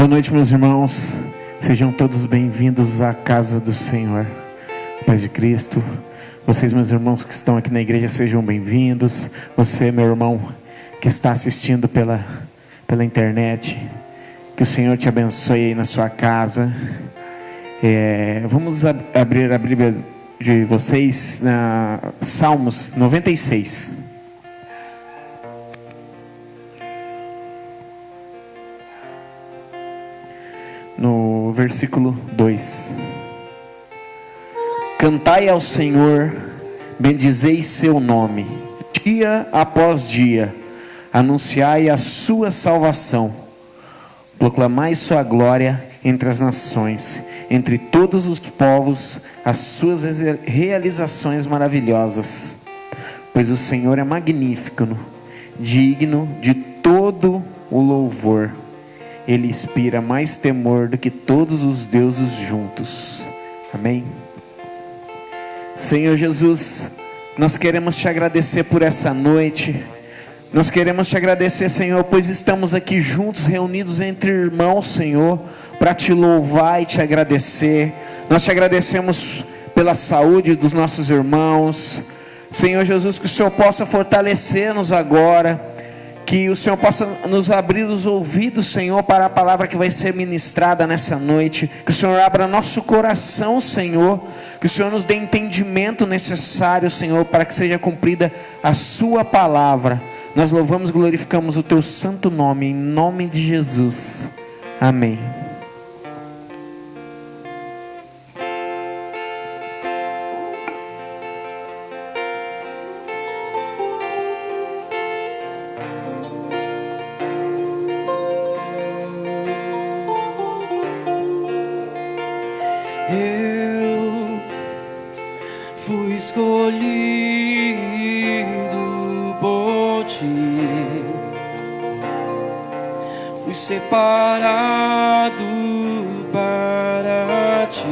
Boa noite, meus irmãos. Sejam todos bem-vindos à casa do Senhor. Paz de Cristo. Vocês, meus irmãos que estão aqui na igreja, sejam bem-vindos. Você, meu irmão, que está assistindo pela internet, que o Senhor te abençoe aí na sua casa. Vamos abrir a Bíblia de vocês na Salmos 96. No versículo 2: Cantai ao Senhor, bendizei seu nome, dia após dia, anunciai a sua salvação, proclamai sua glória entre as nações, entre todos os povos, as suas realizações maravilhosas. Pois o Senhor é magnífico, digno de todo o louvor. Ele inspira mais temor do que todos os deuses juntos. Amém. Senhor Jesus, nós queremos te agradecer por essa noite. Nós queremos te agradecer, Senhor, pois estamos aqui juntos, reunidos entre irmãos, Senhor, para te louvar e te agradecer. Nós te agradecemos pela saúde dos nossos irmãos. Senhor Jesus, que o Senhor possa fortalecer-nos agora, que o Senhor possa nos abrir os ouvidos, Senhor, para a palavra que vai ser ministrada nessa noite. Que o Senhor abra nosso coração, Senhor. Que o Senhor nos dê entendimento necessário, Senhor, para que seja cumprida a sua palavra. Nós louvamos e glorificamos o teu santo nome, em nome de Jesus. Amém. Eu fui escolhido por ti, fui separado para ti.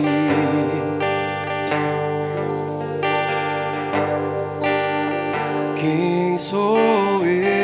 Quem sou eu?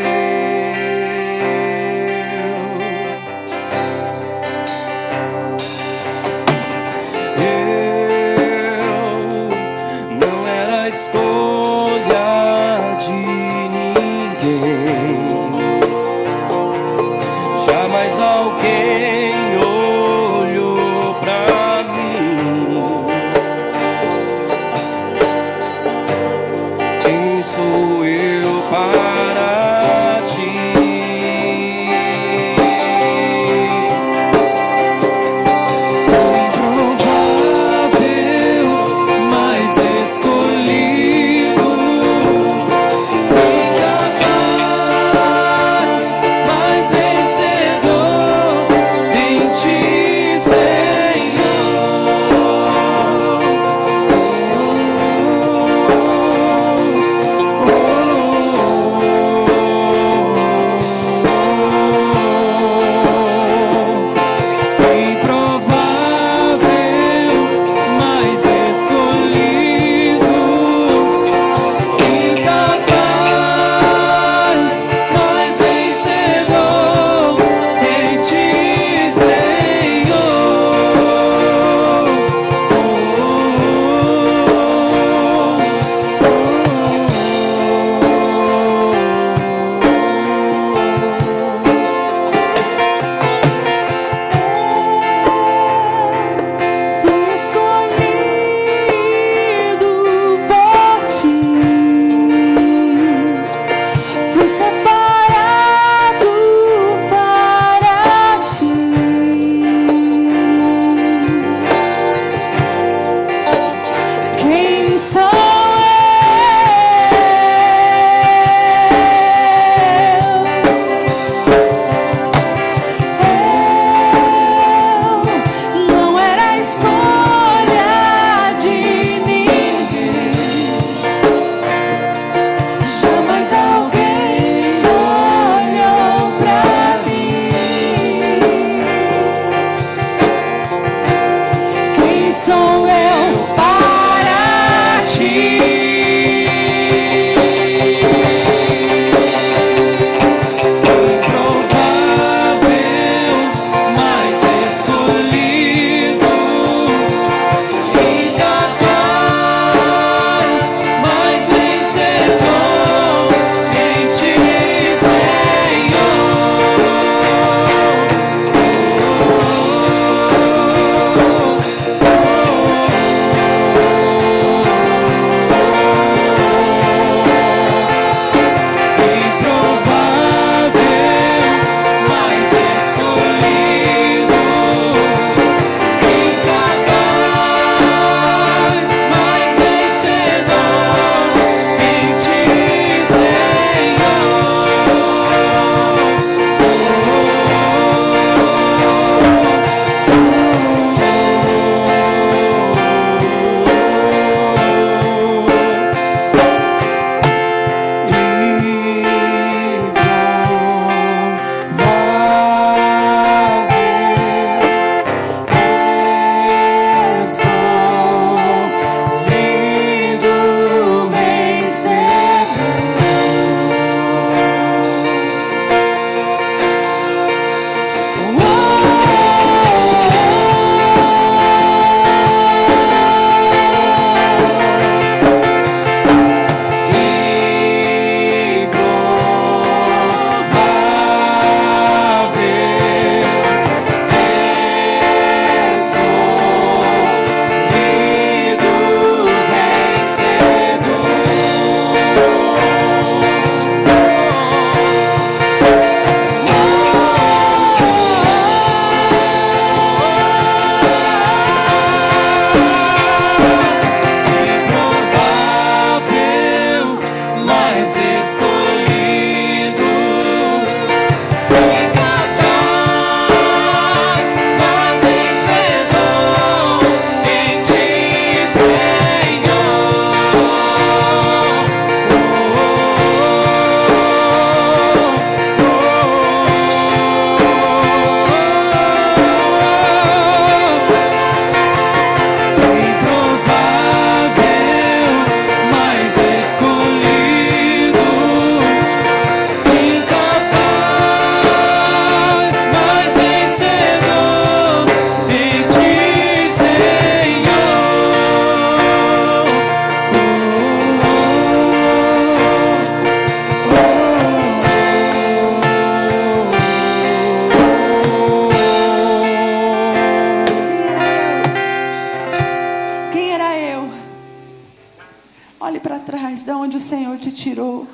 onde o Senhor te tirou.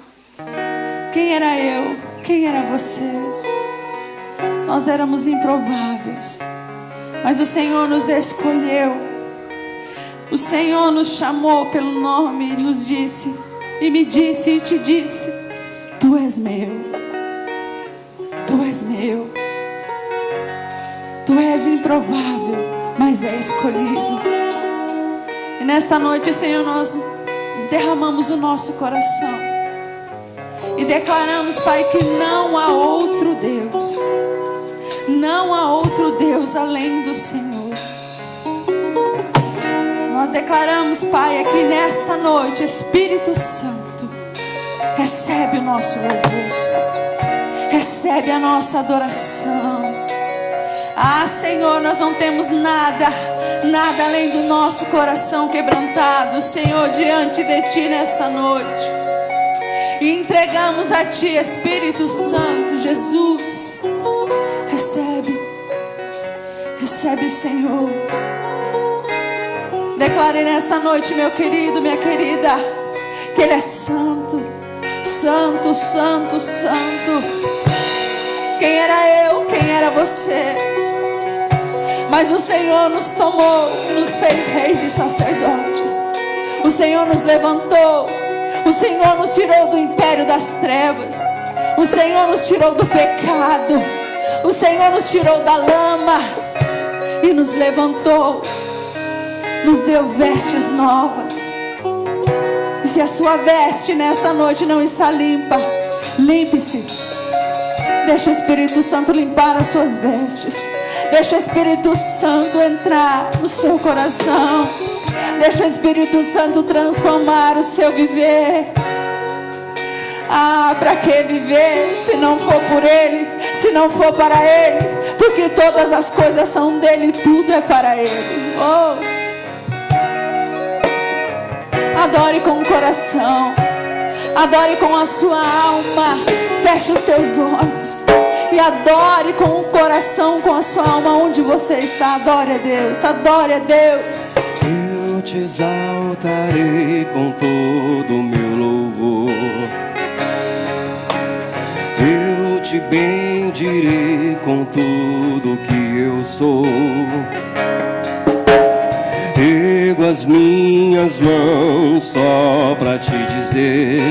Quem era eu? Quem era você? Nós éramos improváveis, mas o Senhor nos escolheu. O Senhor nos chamou pelo nome e nos disse, e me disse e te disse: tu és meu, tu és meu. Tu és improvável, mas é escolhido. E nesta noite, Senhor, nós derramamos o nosso coração e declaramos, Pai, que não há outro Deus, não há outro Deus além do Senhor. Nós declaramos, Pai, aqui nesta noite, Espírito Santo, recebe o nosso louvor, recebe a nossa adoração. Ah, Senhor, nós não temos nada além do nosso coração quebrantado, Senhor, diante de Ti nesta noite. E entregamos a Ti, Espírito Santo, Jesus. Recebe, Senhor. Declare nesta noite, meu querido, minha querida, que Ele é santo, santo, santo, santo. Quem era eu? Quem era você? Mas o Senhor nos tomou, nos fez reis e sacerdotes. O Senhor nos levantou. O Senhor nos tirou do império das trevas. O Senhor nos tirou do pecado. O Senhor nos tirou da lama e nos levantou. Nos deu vestes novas. E se a sua veste nesta noite não está limpa, limpe-se. Deixa o Espírito Santo limpar as suas vestes. Deixa o Espírito Santo entrar no seu coração. Deixa o Espírito Santo transformar o seu viver. Ah, para que viver se não for por Ele, se não for para Ele? Porque todas as coisas são dEle, tudo é para Ele. Oh. Adore com o coração, adore com a sua alma. Feche os teus olhos e adore com o coração, com a sua alma, onde você está. Adore a Deus, adore a Deus. Eu te exaltarei com todo o meu louvor. Eu te bendirei com tudo que eu sou. Ergo as minhas mãos só pra te dizer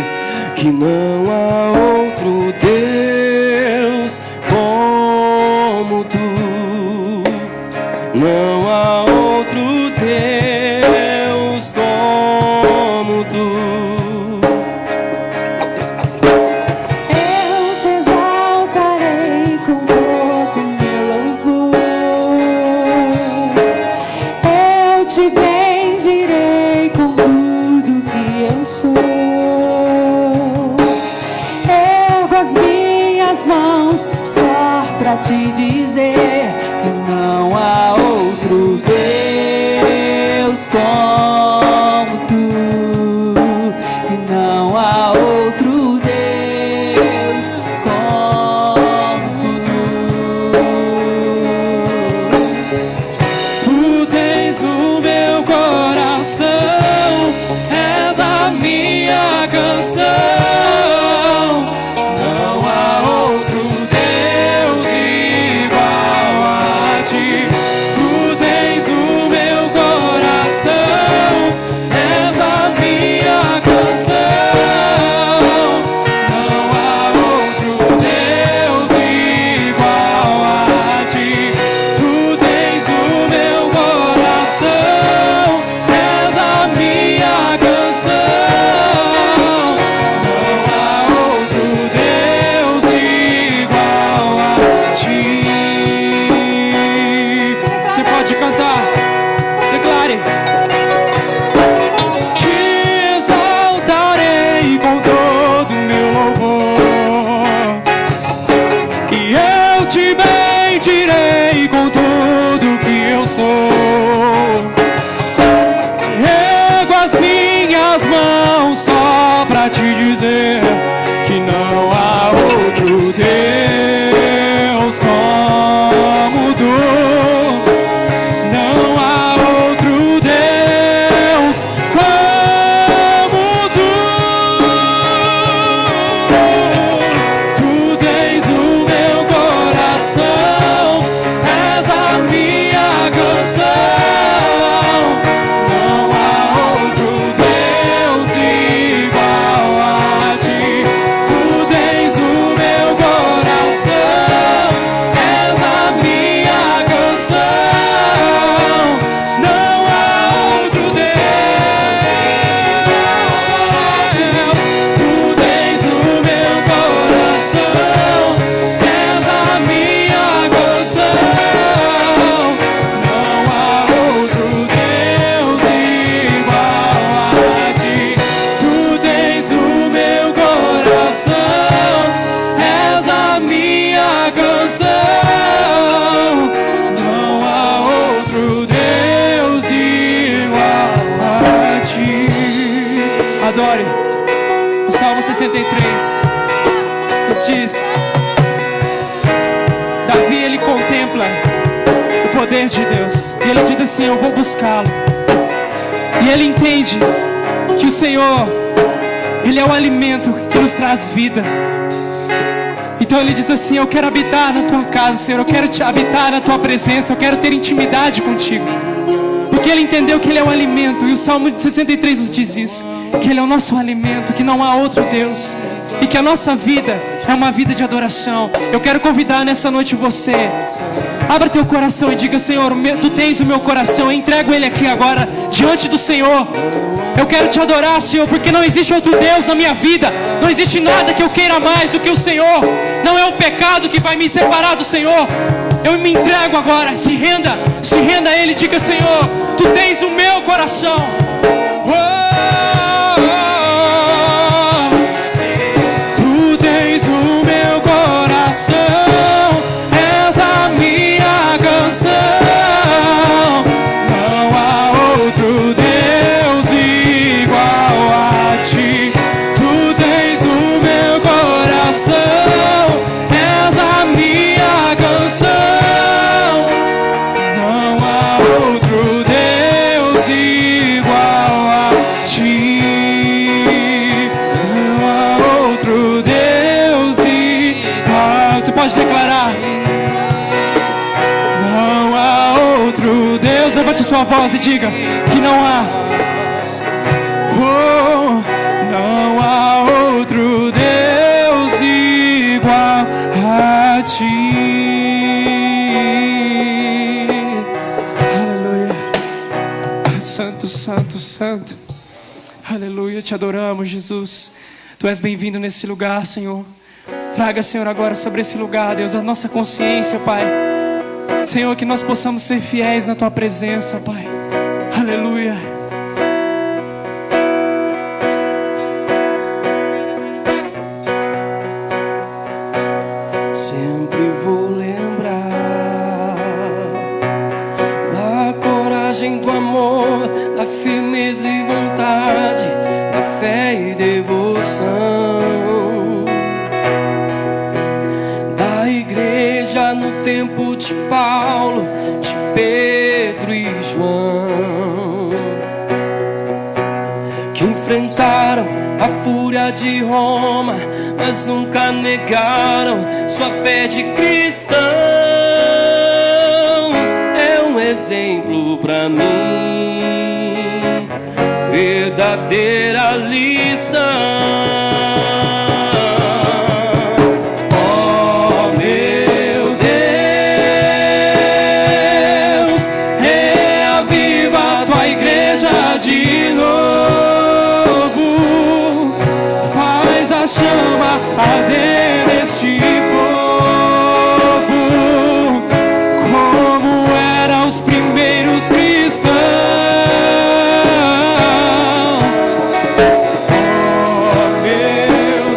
que não há outro Deus como tu. Não há outro Deus como tu. Eu te exaltarei com todo o meu louvor. Eu te bendirei com tudo que eu sou. Ergo as minhas mãos só pra te dizer que não há outro Deus como tu. Que não há outro Deus como tu. Tu tens o meu coração, és a minha canção. Não há outro Deus igual a ti. Tu tens o meu coração, és a minha canção. Não há outro Deus igual a ti. Tu tens o meu coração, és a minha canção. Não há outro Deus igual a ti. Você pode cantar, declare. Te exaltarei com todo o meu louvor, e eu te bendirei com tudo que eu sou. Ergo as minhas mãos só pra te dizer que não há outro Deus como tu. Não há outro Deus como tu. 63 nos diz: Davi, ele contempla o poder de Deus, e ele diz assim: eu vou buscá-lo. E ele entende que o Senhor, Ele é o alimento que nos traz vida. Então ele diz assim: eu quero habitar na tua casa, Senhor, eu quero te habitar na tua presença, eu quero ter intimidade contigo. Porque ele entendeu que Ele é o alimento, e o Salmo 63 nos diz isso, que Ele é o nosso alimento, que não há outro Deus, e que a nossa vida é uma vida de adoração. Eu quero convidar nessa noite você, abra teu coração e diga: Senhor, Tu tens o meu coração, eu entrego ele aqui agora diante do Senhor. Eu quero te adorar, Senhor, porque não existe outro Deus na minha vida, não existe nada que eu queira mais do que o Senhor. Não é o pecado que vai me separar do Senhor. Eu me entrego agora, se renda a Ele, diga: Senhor, Tu tens o meu coração. Tu tens o meu coração, és a minha canção. Não há outro Deus igual a Ti. Tu tens o meu coração, és a minha canção. Não há outro Deus igual a Ti. Não há outro Deus igual. Você pode declarar: não há outro Deus. Levante sua voz e diga que não há. Oh, não há outro Deus igual a Ti. Aleluia. Santo, santo, santo. Aleluia, te adoramos, Jesus. Tu és bem-vindo nesse lugar, Senhor. Traga, Senhor, agora sobre esse lugar, Deus, a nossa consciência, Pai. Senhor, que nós possamos ser fiéis na Tua presença, Pai. Aleluia. Sempre vou lembrar da coragem, do amor, da firmeza e vontade, da fé e devoção da igreja no tempo de Paulo, de Pedro e João, que enfrentaram a fúria de Roma, mas nunca negaram sua fé de cristãos. É um exemplo pra mim, verdadeira lição. Oh meu Deus, reaviva a Tua igreja de novo, faz a chama arder neste povo, como eram os primeiros cristãos. Oh meu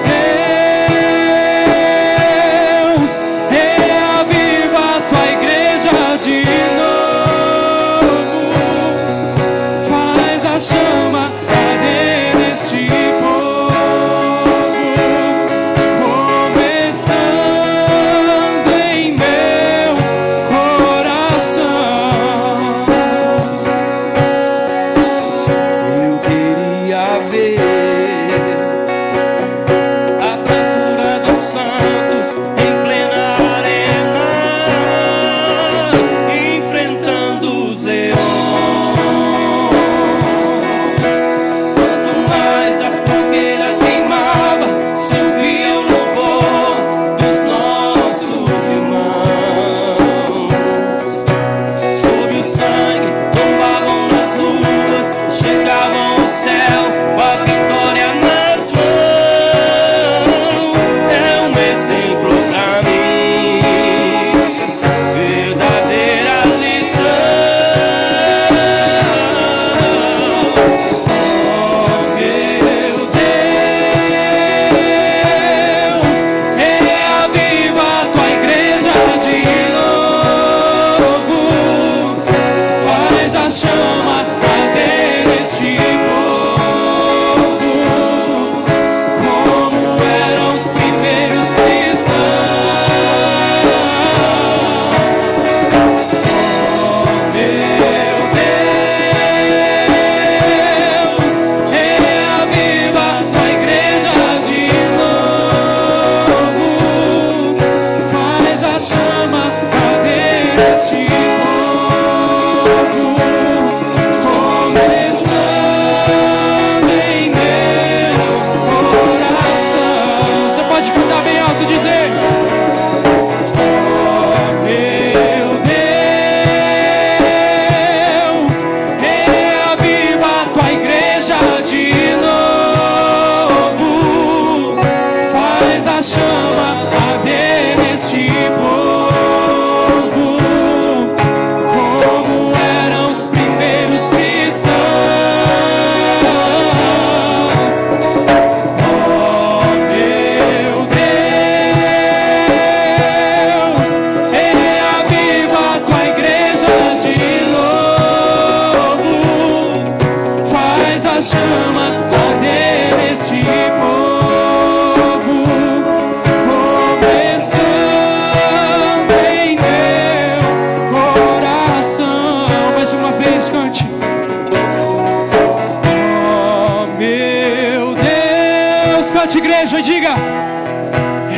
igreja, diga: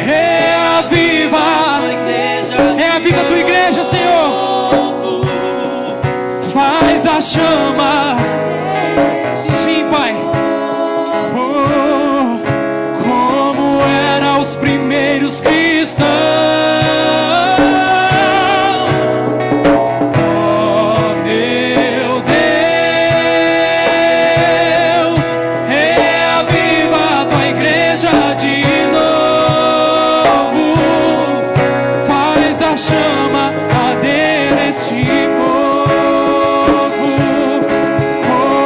reaviva a tua igreja, Senhor. Faz a chama. Sim, Pai. Oh, como era os primeiros cristãos. Oh, meu Deus, reaviva a tua igreja de novo. Faz a chama arder neste povo,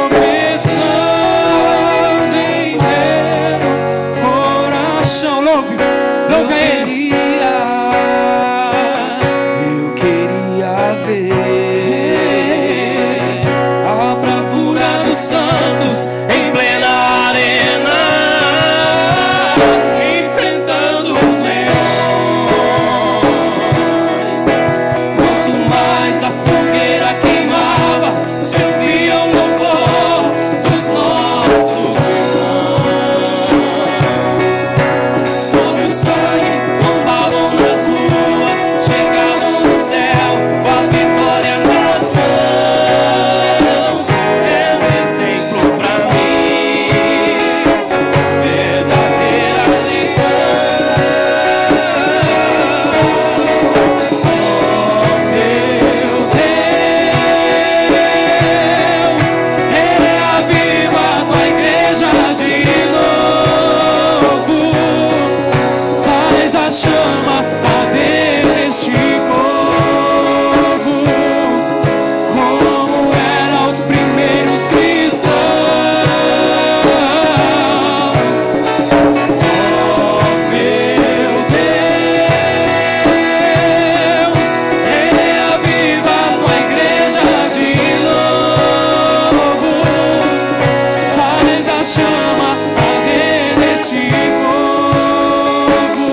começando em meu coração. Louve a Ele. Eu queria ver a bravura dos santos em plena arena, enfrentando os leões. Quanto mais a fogueira queimava, se ouvia o louvor dos nossos irmãos. Sobre o sangue tombavam nas ruas, chegavam no céu com a vitória nas mãos. É um exemplo pra mim, verdadeira lição. Oh, meu Deus, reaviva a tua igreja de novo. Faz a chama arder neste povo, como eram os primeiros cristãos. Oh, meu Deus, reaviva a tua igreja de novo. Faz a chama arder neste povo,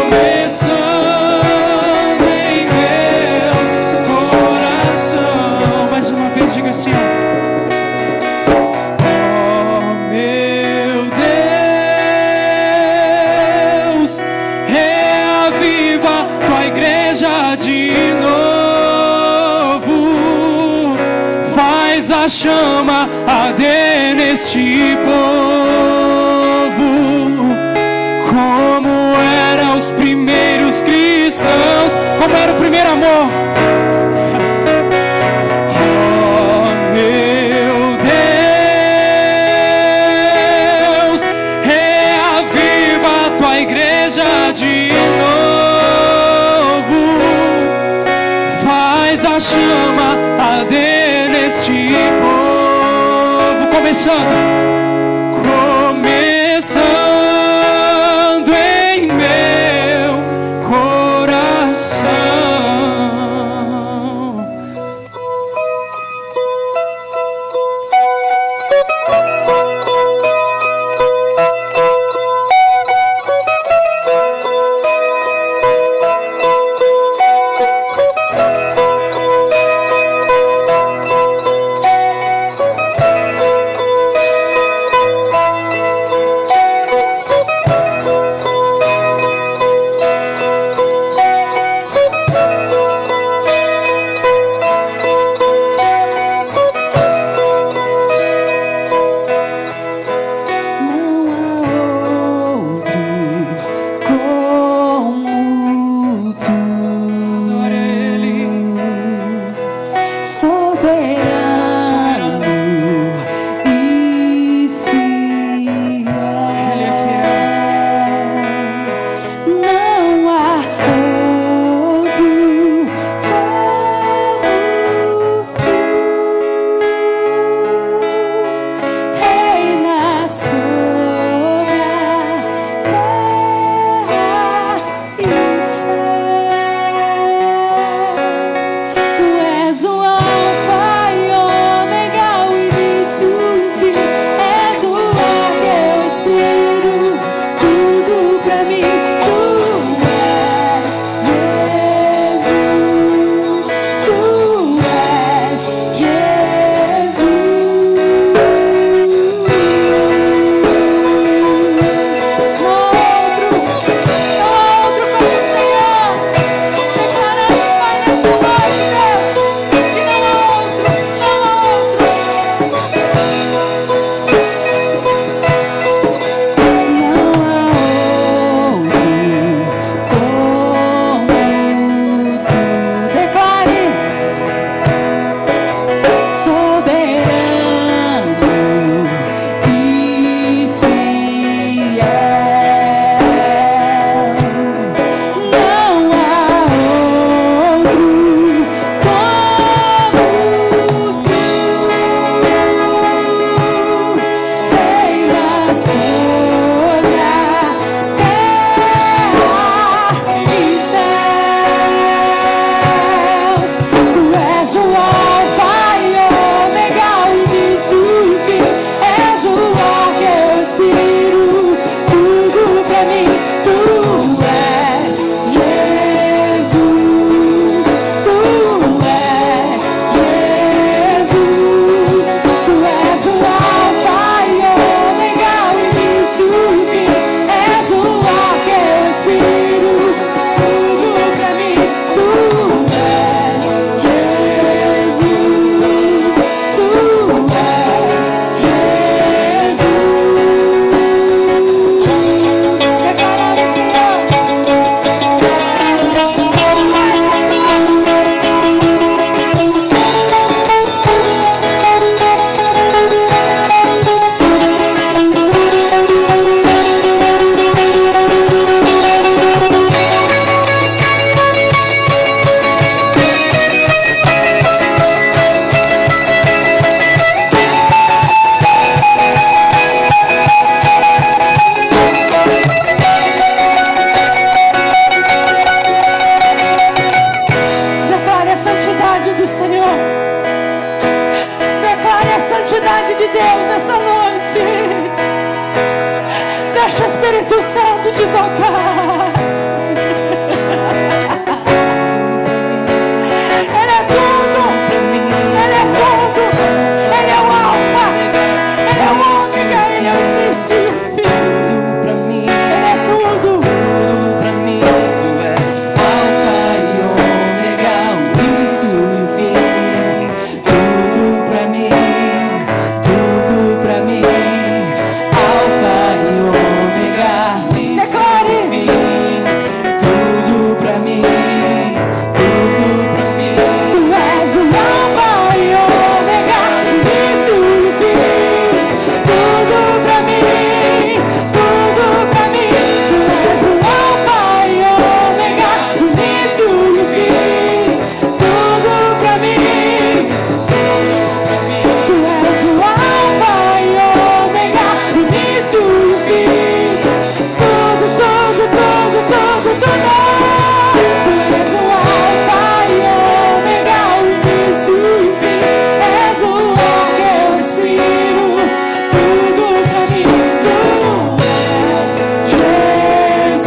começando em meu coração. Mais uma vez, diga assim: Oh, meu Deus, reaviva tua igreja de novo. Faz a chama arder neste povo, como eram os primeiros cristãos. Como era o primeiro amor. Oh, meu Deus, reaviva a tua igreja de novo. Faz a chama arder neste povo, começando em meu coração. tudo, Senhor. Declare a santidade de Deus nesta noite. Deixa o Espírito Santo te tocar. Ele é tudo. Ele é tudo. Ele é o Alfa. Ele é o Ômega. Ele é o início e o fim. Tudo pra mim, Ele é tudo. tudo pra mim. Tu és Alfa e Ômega, o início e o fim. Tudo pra mim, tudo pra mim. Alfa e Ômega, início e o fim. Tudo pra mim, tudo pra mim. Tu és o Alfa e Ômega, início e fim. Tudo pra mim, tudo pra mim. Tu és o Alfa e Ômega, início e fim. Tudo pra mim, tu és o Alfa e Ômega, início e fim. Tudo, tudo, tudo, tudo, tudo. Tu és o Alfa e Ômega, o início e o fim. És o ar que eu respiro. Tudo pra mim, tu és Jesus. Tu és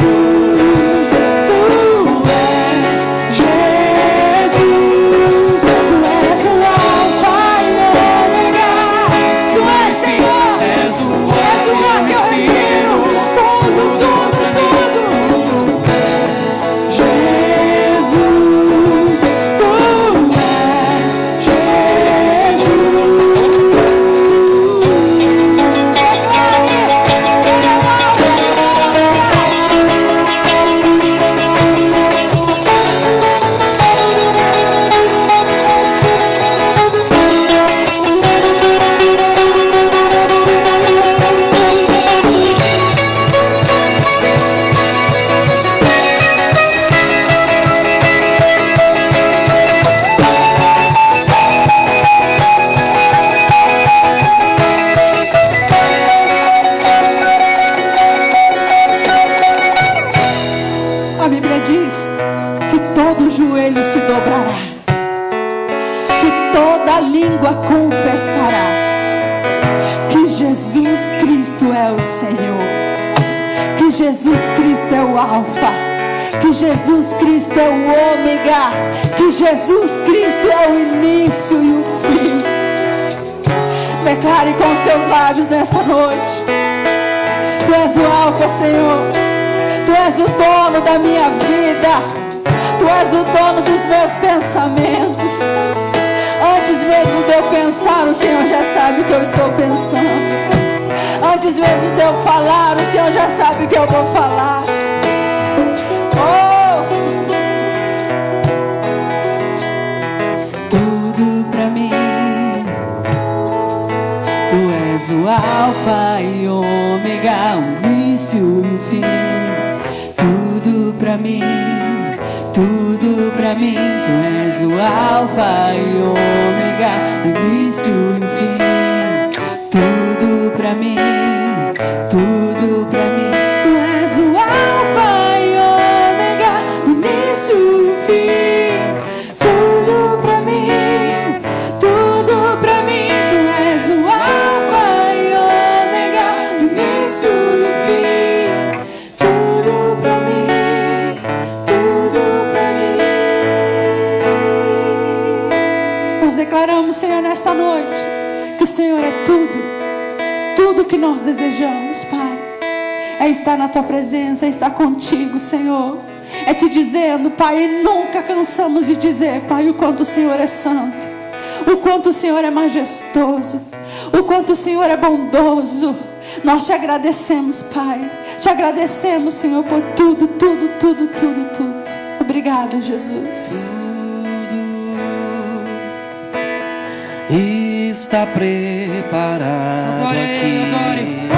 Jesus. Tu és o Alfa e Ômega. Tu és, Senhor. És o És o ar que eu respiro. Tudo, tudo, tudo. Jesus, tu és A Bíblia diz que todo joelho se dobrará, que toda língua confessará que Jesus Cristo é o Senhor, que Jesus Cristo é o Alfa, que Jesus Cristo é o Ômega, que Jesus Cristo é o início e o fim. Declare com os teus lábios nesta noite: Tu és o Alfa, Senhor. Tu és o dono da minha vida. Tu és o dono dos meus pensamentos. Antes mesmo de eu pensar, o Senhor já sabe o que eu estou pensando. Antes mesmo de eu falar, o Senhor já sabe o que eu vou falar. Oh! tudo pra mim. Tu és o Alfa e Ômega, o início e o fim. Tudo pra mim, tudo pra mim. Tu és o Alfa e Ômega, o início e o fim. Tudo pra mim, tudo pra mim. Tu és o Alfa e Ômega, o início e o fim. Tudo pra mim, tudo pra mim. Tu és o Alfa e Ômega, o início e o fim. Tudo pra mim, tudo pra mim. Nós declaramos, Senhor, nesta noite, que o Senhor é tudo. Tudo que nós desejamos, Pai, é estar na Tua presença, é estar contigo, Senhor. É Te dizendo, Pai, e nunca cansamos de dizer, Pai, o quanto o Senhor é santo, o quanto o Senhor é majestoso, o quanto o Senhor é bondoso. Nós Te agradecemos, Pai. Te agradecemos, Senhor, por tudo, tudo, tudo, tudo, tudo. Obrigada, Jesus. Está preparado Adore Ele, aqui. adore.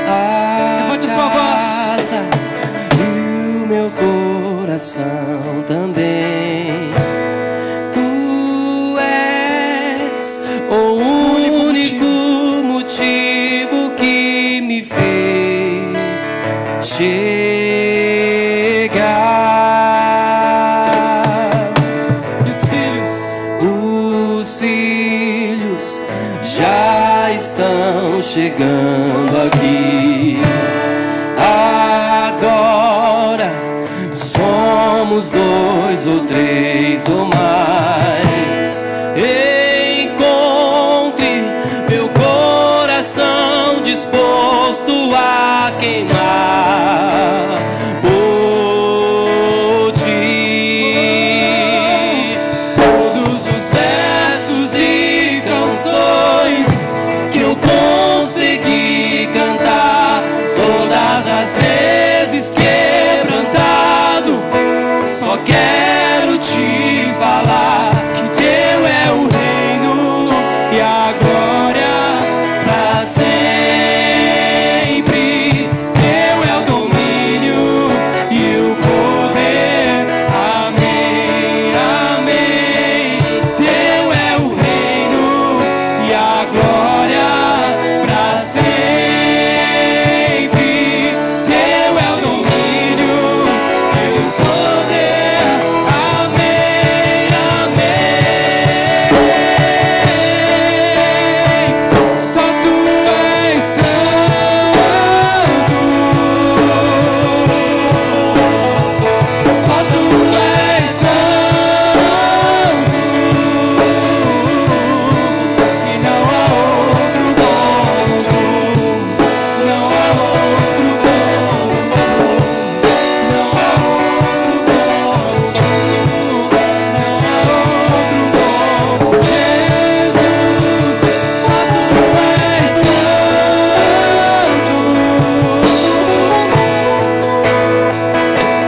A Levante a sua voz. casa e o meu coração também. Tu és o único motivo que me fez chegar. E os filhos? chegando aqui. Agora somos 2 ou 3 ou mais. Encontre meu coração disposto a queimar por ti. Todos os versos e canções que eu consegui cantar, todas as vezes quebrantado, só quero te falar que teu é o reino e a glória pra sempre. Teu é o domínio e o poder. Amém, amém. Teu é o reino e a glória pra sempre. Teu é o domínio e o poder. Amém, amém. Só tu és santo. Só tu és santo. E não há outro como tu. Não há outro como tu. Não há outro como tu. Não há outro como Jesus. Só tu és santo.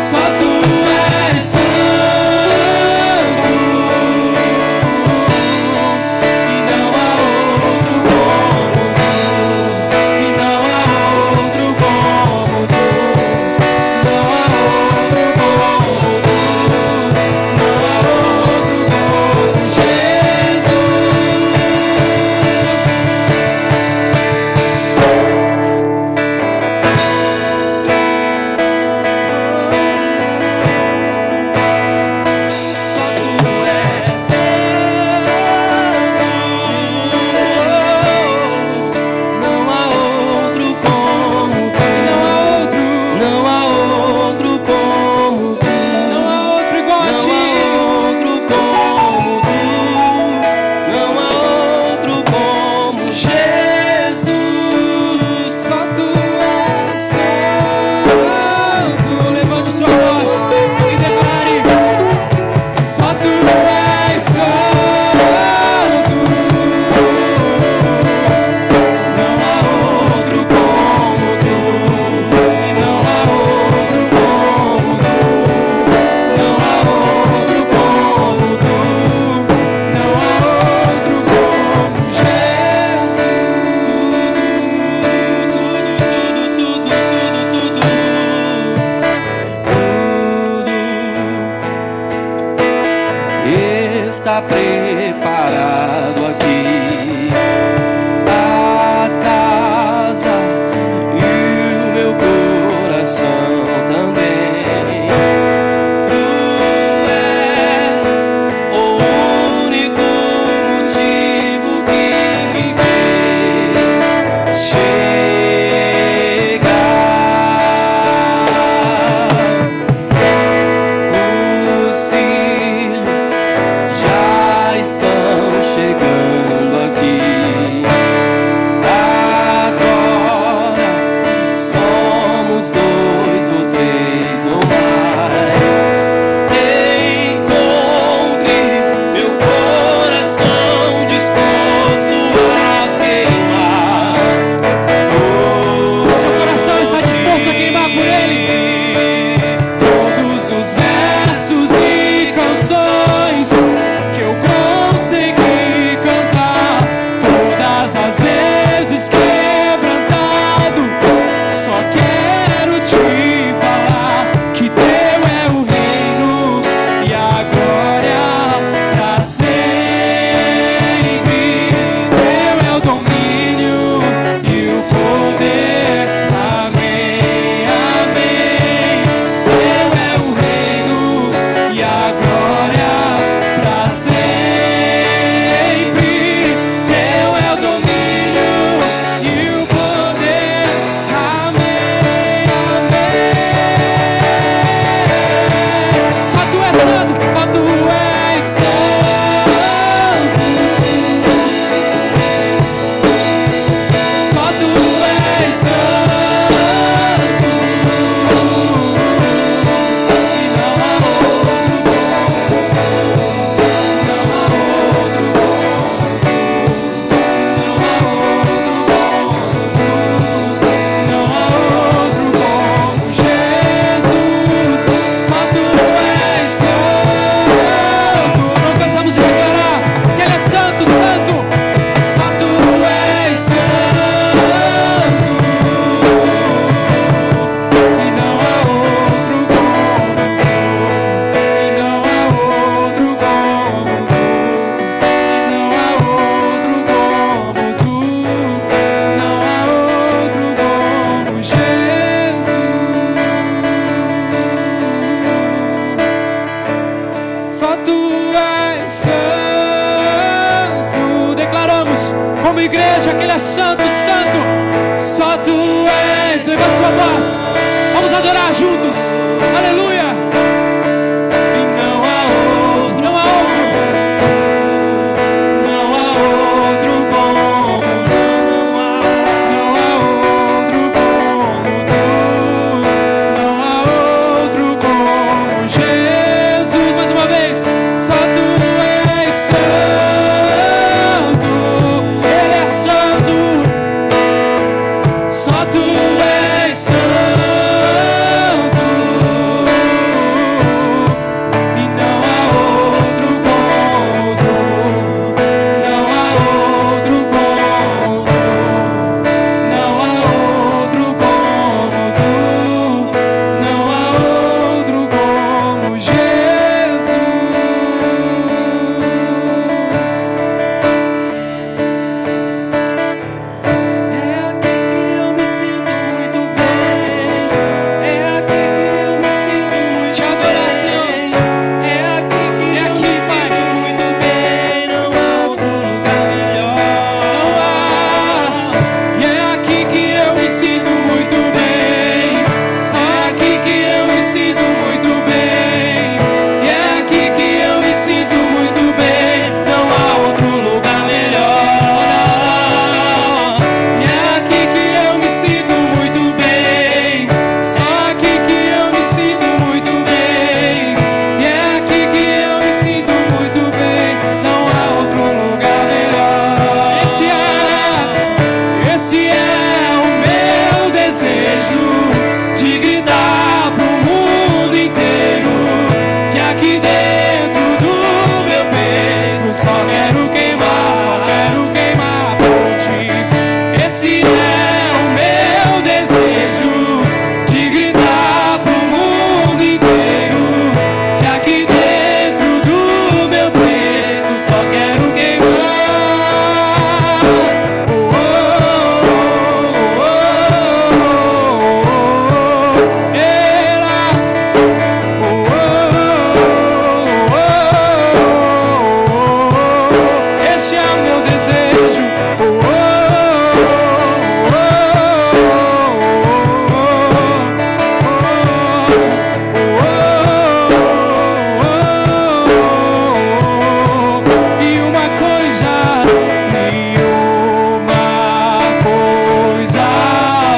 Só tu és santo. E não há outro como tu. E não há outro como tu. Não há outro como tu. Não há outro como Jesus. Só tu és santo. Não há outro como tu. Não há outro. Não há outro como tu. Não há outro igual a ti. Não há outro como tu. Não há outro como Jesus. Só tu és santo. Levante sua voz e declare: só tu és santo. Não há outro como tu. E não há outro como tu. Não há outro como tu. Não há outro como Jesus. Tudo está preparado aqui. A casa e o meu coração também. Tu és o único motivo que me fez chegar. Os filhos já estão chegando aqui. Agora somos 2 ou 3 ou mais. Encontre meu coração disposto a queimar. Seu coração está disposto a queimar por Ele. Todos os versos e canções que eu consegui cantar. Só tu és santo. Declaramos como igreja que Ele é santo, santo. Só tu és. Levante sua voz. Vamos adorar juntos. Aleluia. E não há outro, não há outro. Não há outro como, não há outro como tu. Não há outro como Jesus. Mais uma vez. Só tu és santo. Ele é santo. Só tu és santo. E não há outro como tu. Não há outro como tu. Não há outro como tu. Não há outro como Jesus. É aqui que eu me sinto muito bem. É aqui que eu me sinto muito te adorar, Senhor. É aqui que eu me sinto muito bem. Não há outro lugar melhor. E é aqui que eu me sinto muito bem. Só é aqui que eu me sinto muito bem. E é aqui que eu me sinto muito bem. Não há outro lugar melhor. E é aqui que eu me sinto muito bem. Só aqui que eu me sinto muito bem. E é aqui que eu me sinto muito bem. Não há outro lugar melhor. Esse é o meu desejo de gritar pro mundo inteiro que aqui dentro do meu peito só quero queimar por ti. Esse é o meu desejo de gritar pro mundo inteiro que aqui dentro do meu peito só quero queimar. Esse é o meu desejo. E uma coisa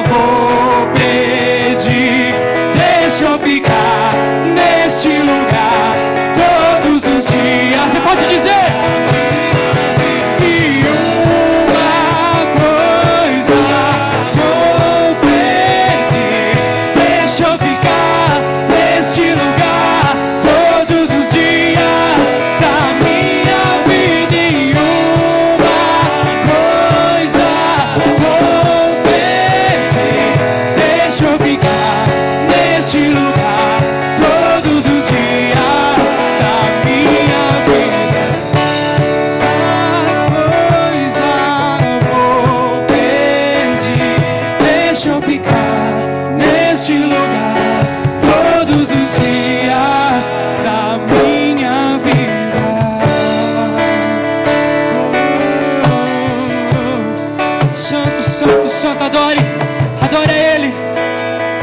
vou pedir. Deixa eu ficar neste lugar todos os dias. Você pode dizer? E uma coisa vou pedir. Deixa eu ficar neste lugar todos os dias da minha vida. E uma coisa vou pedir. Deixa eu ficar neste lugar todos os dias da minha vida. Uma coisa vou pedir. Deixa eu ficar neste lugar todos os dias da minha vida. Santo, santo, santo, adore a Ele.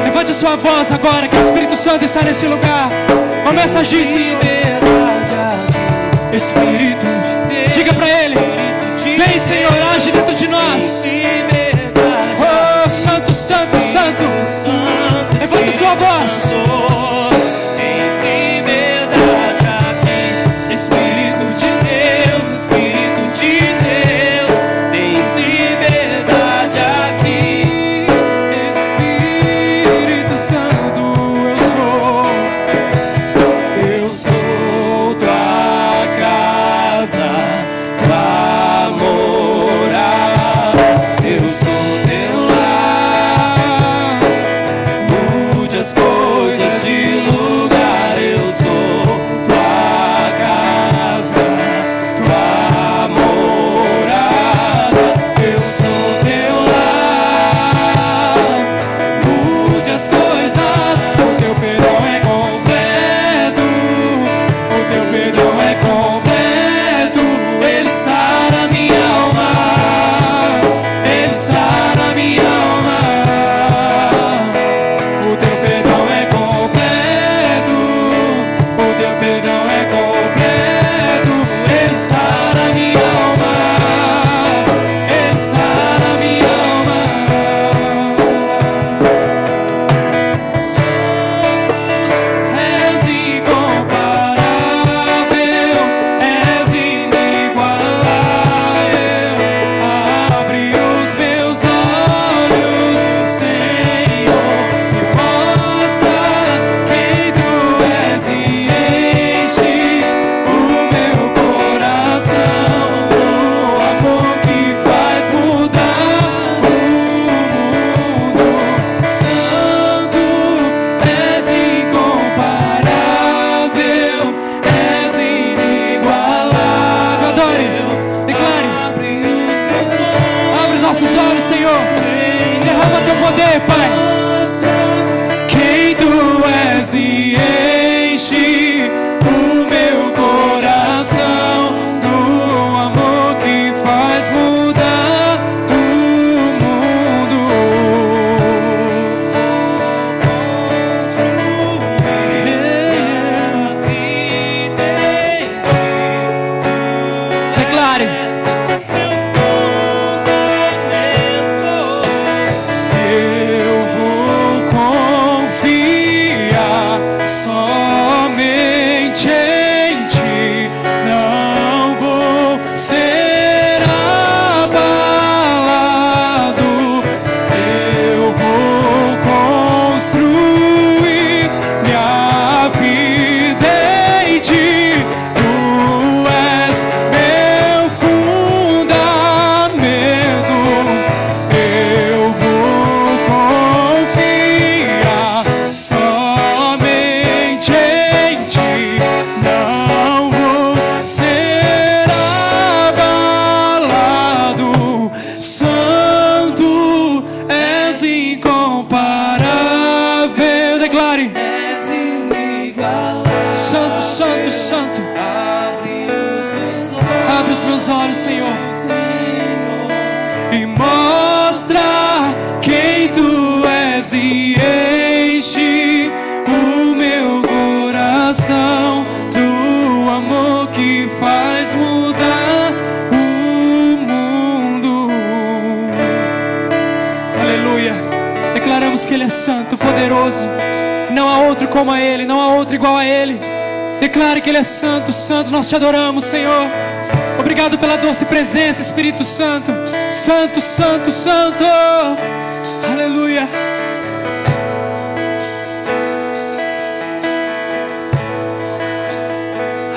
Levante a sua voz agora que o Espírito Santo está nesse lugar. Começa a agir. Espírito de Deus. Diga pra Ele. Vem, Senhor, age dentro de nós. Oh, santo, santo, santo. Levante a sua voz. Tens liberdade aqui. Espírito de Deus, Espírito de Deus. Tens liberdade aqui. Espírito Santo, eu sou tua casa, tua morada. Eu sou teu lar. Mude as coisas de santo, santo, santo. Abre os meus olhos, Senhor, e mostra quem Tu és e enche o meu coração do amor que faz mudar o mundo. Aleluia. Declaramos que Ele é santo, poderoso. Não há outro como a Ele, não há outro igual a Ele. Declare que Ele é santo, santo. Nós Te adoramos, Senhor. Obrigado pela doce presença, Espírito Santo. Santo, santo, santo. Aleluia.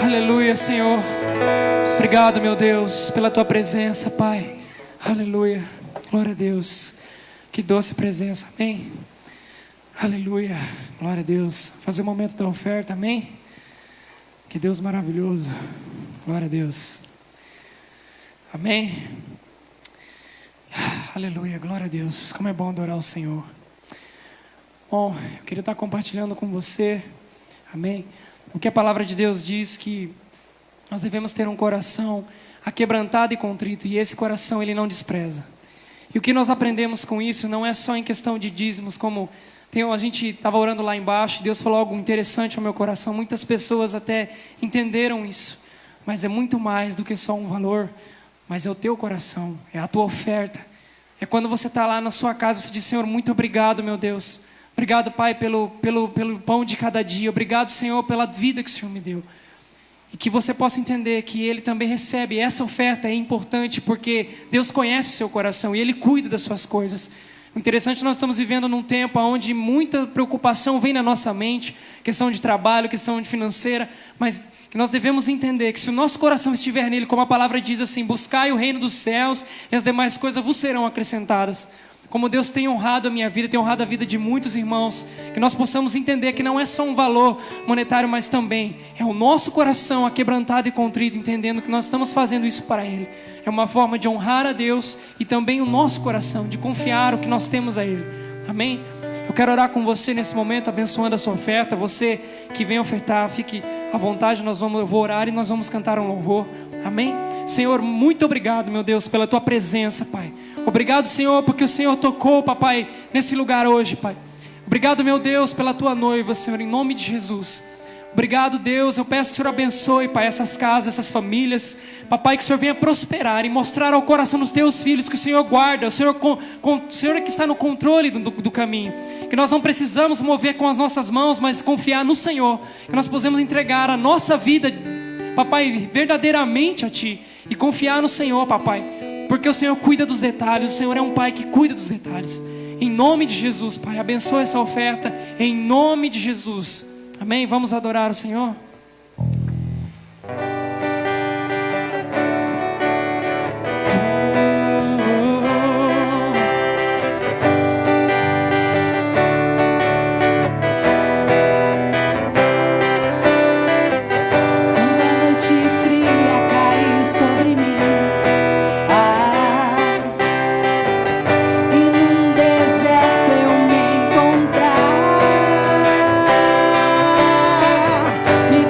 Aleluia, Senhor. Obrigado, meu Deus, pela Tua presença, Pai. Aleluia. Glória a Deus. Que doce presença, amém. Aleluia. Glória a Deus. Fazer o momento da oferta, amém. Que Deus maravilhoso. Glória a Deus. Amém. Aleluia, glória a Deus. Como é bom adorar o Senhor. Bom, eu queria estar compartilhando com você, amém, o que a palavra de Deus diz, que nós devemos ter um coração aquebrantado e contrito, e esse coração Ele não despreza. E o que nós aprendemos com isso não é só em questão de dízimos, como a gente estava orando lá embaixo, e Deus falou algo interessante ao meu coração. Muitas pessoas até entenderam isso, mas é muito mais do que só um valor, mas é o teu coração, é a tua oferta. É quando você está lá na sua casa, você diz: Senhor, muito obrigado, meu Deus. Obrigado, Pai, pelo pão de cada dia. Obrigado, Senhor, pela vida que o Senhor me deu. E que você possa entender que Ele também recebe. Essa oferta é importante porque Deus conhece o seu coração e Ele cuida das suas coisas. O interessante, nós estamos vivendo num tempo onde muita preocupação vem na nossa mente, questão de trabalho, questão de financeira, mas que nós devemos entender que se o nosso coração estiver nele, como a palavra diz assim: buscai o reino dos céus e as demais coisas vos serão acrescentadas. Como Deus tem honrado a minha vida, tem honrado a vida de muitos irmãos, que nós possamos entender que não é só um valor monetário, mas também é o nosso coração aquebrantado e contrito, entendendo que nós estamos fazendo isso para Ele. É uma forma de honrar a Deus e também o nosso coração, de confiar o que nós temos a Ele. Amém? Eu quero orar com você nesse momento, abençoando a sua oferta. Você que vem ofertar, fique à vontade, eu vou orar e nós vamos cantar um louvor. Amém? Senhor, muito obrigado, meu Deus, pela Tua presença, Pai. Obrigado, Senhor, porque o Senhor tocou, Papai, nesse lugar hoje, Pai. Obrigado, meu Deus, pela Tua noiva, Senhor, em nome de Jesus. Obrigado, Deus, eu peço que o Senhor abençoe, Pai, essas casas, essas famílias. Papai, que o Senhor venha prosperar e mostrar ao coração dos Teus filhos que o Senhor guarda, o Senhor é que está no controle do caminho. Que nós não precisamos mover com as nossas mãos, mas confiar no Senhor. Que nós possamos entregar a nossa vida, Papai, verdadeiramente a Ti. E confiar no Senhor, Papai. Porque o Senhor cuida dos detalhes, o Senhor é um Pai que cuida dos detalhes. Em nome de Jesus, Pai, abençoa essa oferta, em nome de Jesus. Amém? Vamos adorar o Senhor? Me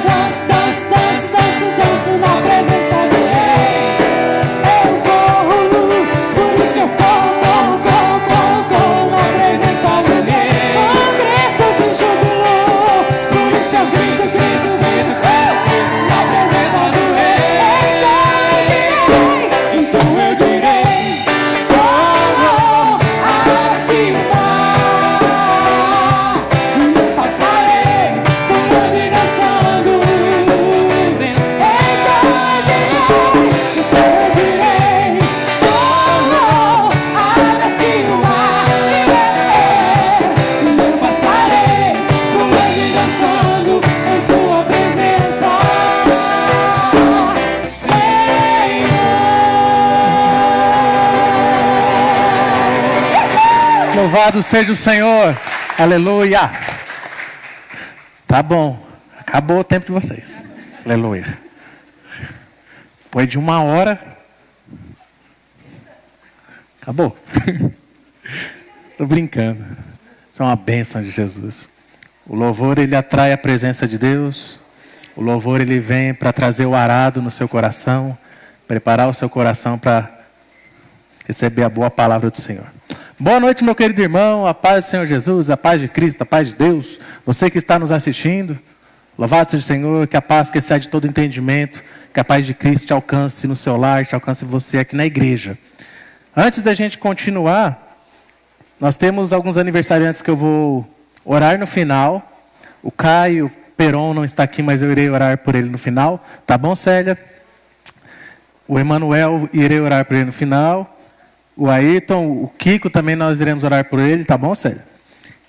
danço, danço, danço, danço, danço na presença do Rei. Eu corro, por isso eu corro, corro, corro, corro, corro na presença do Rei. Um grito de júbilo, por isso eu grito, grito, grito, grito na presença do Rei. Então eu direi, oh, assim vai. Não passarei pulando e dançando. Então eu direi, oh, assim vai. Não passarei pulando e dançando em sua presença, Senhor. Louvado seja o Senhor. Aleluia. Tá bom. Acabou o tempo de vocês. Aleluia. Depois de 1 hora. Acabou. Tô brincando. Isso é uma bênção de Jesus. O louvor, ele atrai a presença de Deus. O louvor, ele vem para trazer o arado no seu coração. Preparar o seu coração para receber a boa palavra do Senhor. Boa noite, meu querido irmão. A paz do Senhor Jesus, a paz de Cristo, a paz de Deus. Você que está nos assistindo. Louvado seja o Senhor, que a paz que excede todo entendimento, que a paz de Cristo te alcance no seu lar, te alcance você aqui na igreja. Antes da gente continuar, nós temos alguns aniversariantes que eu vou orar no final. O Caio Peron não está aqui, mas eu irei orar por ele no final. Tá bom, Célia? O Emanuel, irei orar por ele no final. O Ayrton, o Kiko também nós iremos orar por ele. Tá bom, Célia?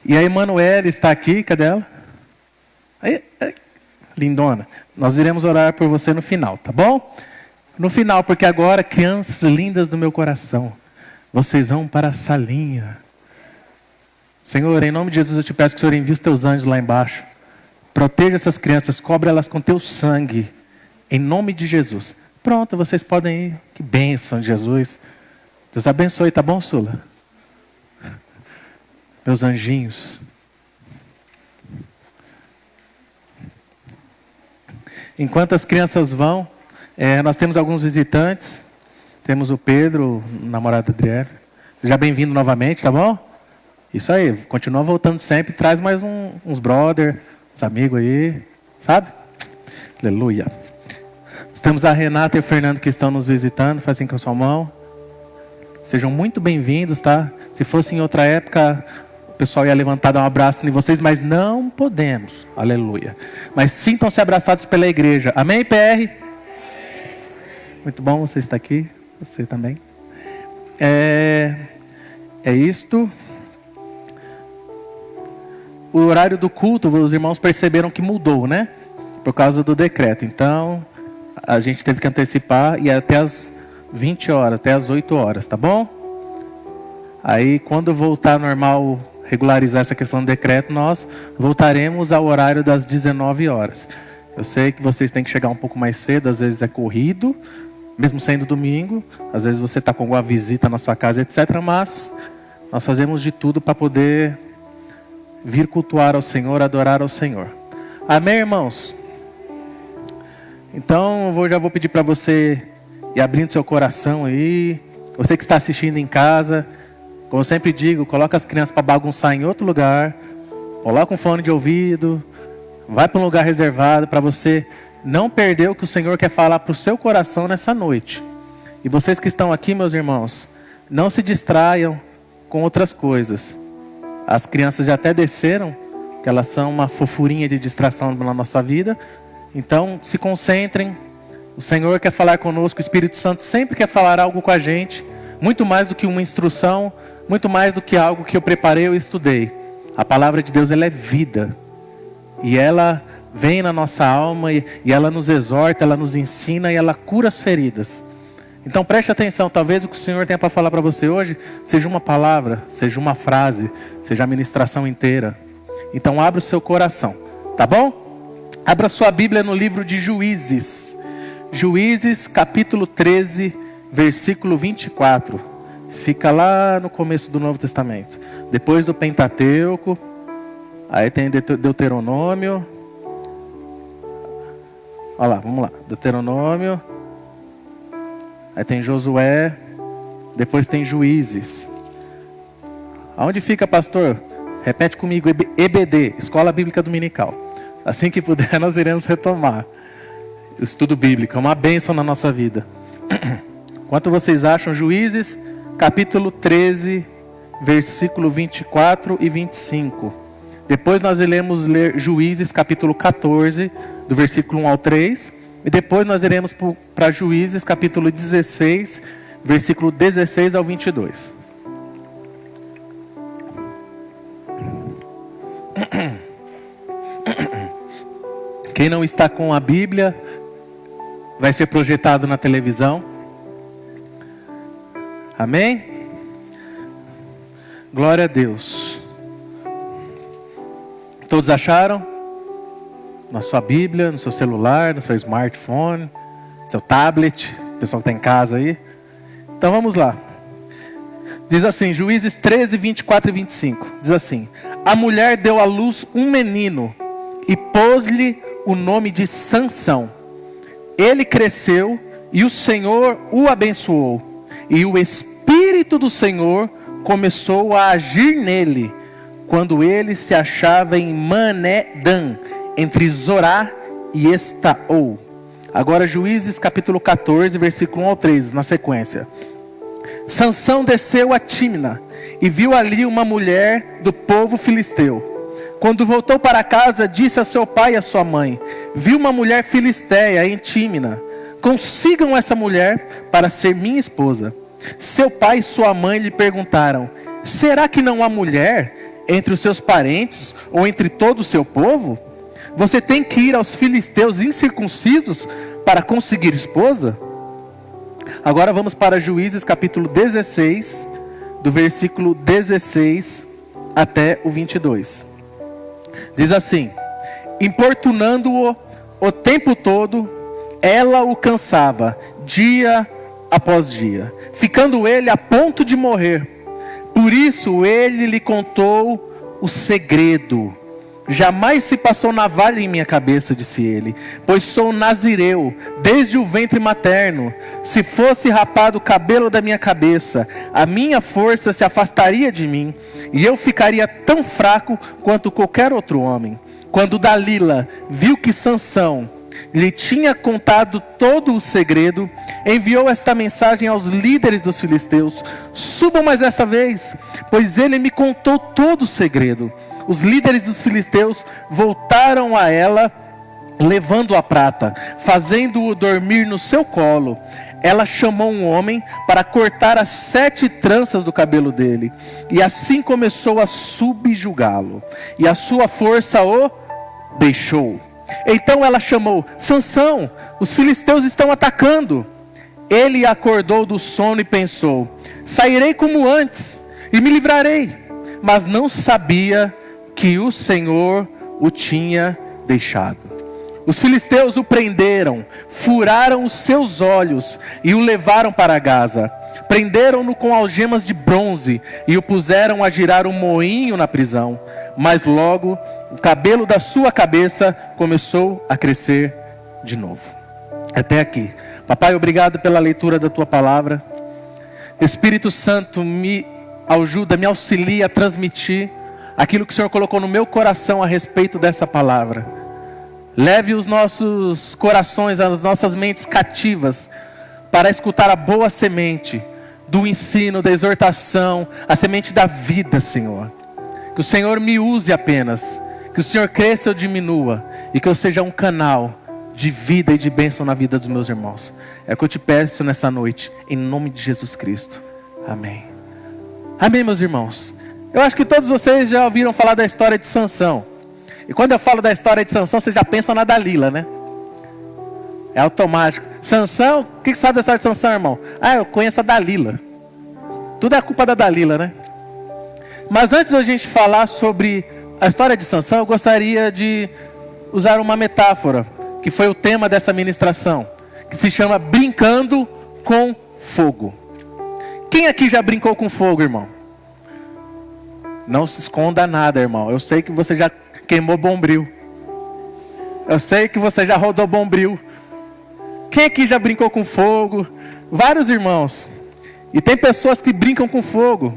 E a Emanuele está aqui, cadê ela? Aí, lindona. Nós iremos orar por você no final, tá bom? No final, porque agora, crianças lindas do meu coração, vocês vão para a salinha. Senhor, em nome de Jesus eu te peço que o Senhor envie os teus anjos lá embaixo. Proteja essas crianças, cobre elas com teu sangue. Em nome de Jesus. Pronto, vocês podem ir. Que bênção de Jesus. Deus abençoe, tá bom, Sula? Meus anjinhos. Enquanto as crianças vão, nós temos alguns visitantes. Temos o Pedro, o namorado da Adriana. Seja bem-vindo novamente, tá bom? Isso aí, continua voltando sempre. Traz mais uns brother, uns amigos aí, sabe? Aleluia. Nós temos a Renata e o Fernando que estão nos visitando. Faz assim com a sua mão. Sejam muito bem-vindos, tá? Se fosse em outra época, o pessoal ia levantar, dar um abraço em vocês, mas não podemos. Aleluia. Mas sintam-se abraçados pela igreja. Amém, PR? Muito bom você estar aqui. Você também. É isto. O horário do culto, os irmãos perceberam que mudou, né? Por causa do decreto. Então, a gente teve que antecipar e até as 20 horas, até as 8 horas, tá bom? Aí, quando voltar normal, regularizar essa questão do decreto, nós voltaremos ao horário das 19 horas. Eu sei que vocês têm que chegar um pouco mais cedo, às vezes é corrido, mesmo sendo domingo, às vezes você está com alguma visita na sua casa, etc. Mas nós fazemos de tudo para poder vir cultuar ao Senhor, adorar ao Senhor. Amém, irmãos? Então, eu já vou pedir para você ir abrindo seu coração aí. Você que está assistindo em casa, como eu sempre digo, coloca as crianças para bagunçar em outro lugar. Coloca um fone de ouvido. Vai para um lugar reservado para você não perder o que o Senhor quer falar para o seu coração nessa noite. E vocês que estão aqui, meus irmãos, não se distraiam com outras coisas. As crianças já até desceram, que elas são uma fofurinha de distração na nossa vida. Então, se concentrem. O Senhor quer falar conosco, o Espírito Santo sempre quer falar algo com a gente. Muito mais do que uma instrução, muito mais do que algo que eu preparei ou estudei. A palavra de Deus, ela é vida. E ela vem na nossa alma e ela nos exorta, ela nos ensina e ela cura as feridas. Então preste atenção, talvez o que o Senhor tenha para falar para você hoje seja uma palavra, seja uma frase, seja a ministração inteira. Então abra o seu coração, tá bom? Abra sua Bíblia no livro de Juízes. Juízes capítulo 13, versículo 24. Fica lá no começo do Novo Testamento. Depois do Pentateuco, aí tem Deuteronômio, Olha lá, vamos lá. Deuteronômio. Aí tem Josué. Depois tem Juízes. Aonde fica, pastor? Repete comigo, EBD, Escola Bíblica Dominical. Assim que puder, nós iremos retomar o estudo bíblico. É uma bênção na nossa vida. Quanto vocês acham? Juízes, capítulo 13, versículo 24 e 25. Depois nós iremos ler Juízes, capítulo 14, do versículo 1 ao 3. E depois nós iremos para Juízes, capítulo 16, versículo 16 ao 22. Quem não está com a Bíblia, vai ser projetado na televisão. Amém? Glória a Deus. Todos acharam? Na sua Bíblia, no seu celular, no seu smartphone, no seu tablet, o pessoal que está em casa aí. Então vamos lá. Diz assim, Juízes 13, 24 e 25. Diz assim: a mulher deu à luz um menino e pôs-lhe o nome de Sansão. Ele cresceu e o Senhor o abençoou. E o Espírito do Senhor começou a agir nele, quando ele se achava em Mané-dan, entre Zorá e Estaol. Agora Juízes capítulo 14, versículo 1 ao 3, na sequência. Sansão desceu a Tímina e viu ali uma mulher do povo filisteu. Quando voltou para casa, disse a seu pai e a sua mãe: vi uma mulher filisteia em Tímina. Consigam essa mulher para ser minha esposa. Seu pai e sua mãe lhe perguntaram: será que não há mulher entre os seus parentes ou entre todo o seu povo? Você tem que ir aos filisteus incircuncisos para conseguir esposa? Agora vamos para Juízes capítulo 16, do versículo 16 até o 22. Diz assim: importunando-o o tempo todo, ela o cansava, dia após dia, ficando ele a ponto de morrer. Por isso ele lhe contou o segredo. Jamais se passou navalha em minha cabeça, disse ele, pois sou nazireu, desde o ventre materno. Se fosse rapado o cabelo da minha cabeça, a minha força se afastaria de mim, e eu ficaria tão fraco quanto qualquer outro homem. Quando Dalila viu que Sansão lhe tinha contado todo o segredo, enviou esta mensagem aos líderes dos filisteus: subam mais dessa vez, pois ele me contou todo o segredo. Os líderes dos filisteus voltaram a ela, levando a prata, fazendo-o dormir no seu colo. Ela chamou um homem para cortar as 7 tranças do cabelo dele, e assim começou a subjugá-lo, e a sua força o deixou. Então ela chamou: Sansão, os filisteus estão atacando. Ele acordou do sono e pensou: sairei como antes e me livrarei. Mas não sabia que o Senhor o tinha deixado. Os filisteus o prenderam, furaram os seus olhos e o levaram para Gaza. Prenderam-no com algemas de bronze e o puseram a girar um moinho na prisão. Mas logo o cabelo da sua cabeça começou a crescer de novo. Até aqui. Papai, obrigado pela leitura da tua palavra. Espírito Santo, me ajuda, me auxilia a transmitir aquilo que o Senhor colocou no meu coração a respeito dessa palavra. Leve os nossos corações, as nossas mentes cativas para escutar a boa semente do ensino, da exortação, a semente da vida, Senhor. Que o Senhor me use apenas, que o Senhor cresça ou diminua, e que eu seja um canal de vida e de bênção na vida dos meus irmãos. É o que eu te peço nessa noite, em nome de Jesus Cristo. Amém. Amém, meus irmãos. Eu acho que todos vocês já ouviram falar da história de Sansão. E quando eu falo da história de Sansão, vocês já pensam na Dalila, né? É automático. Sansão, o que você sabe da história de Sansão, irmão? Ah, eu conheço a Dalila. Tudo é culpa da Dalila, né? Mas antes de a gente falar sobre a história de Sansão, eu gostaria de usar uma metáfora, que foi o tema dessa ministração, que se chama Brincando com Fogo. Quem aqui já brincou com fogo, irmão? Não se esconda nada, irmão. Eu sei que você já queimou bombril. Eu sei que você já rodou bombril. Quem aqui já brincou com fogo? Vários irmãos. E tem pessoas que brincam com fogo.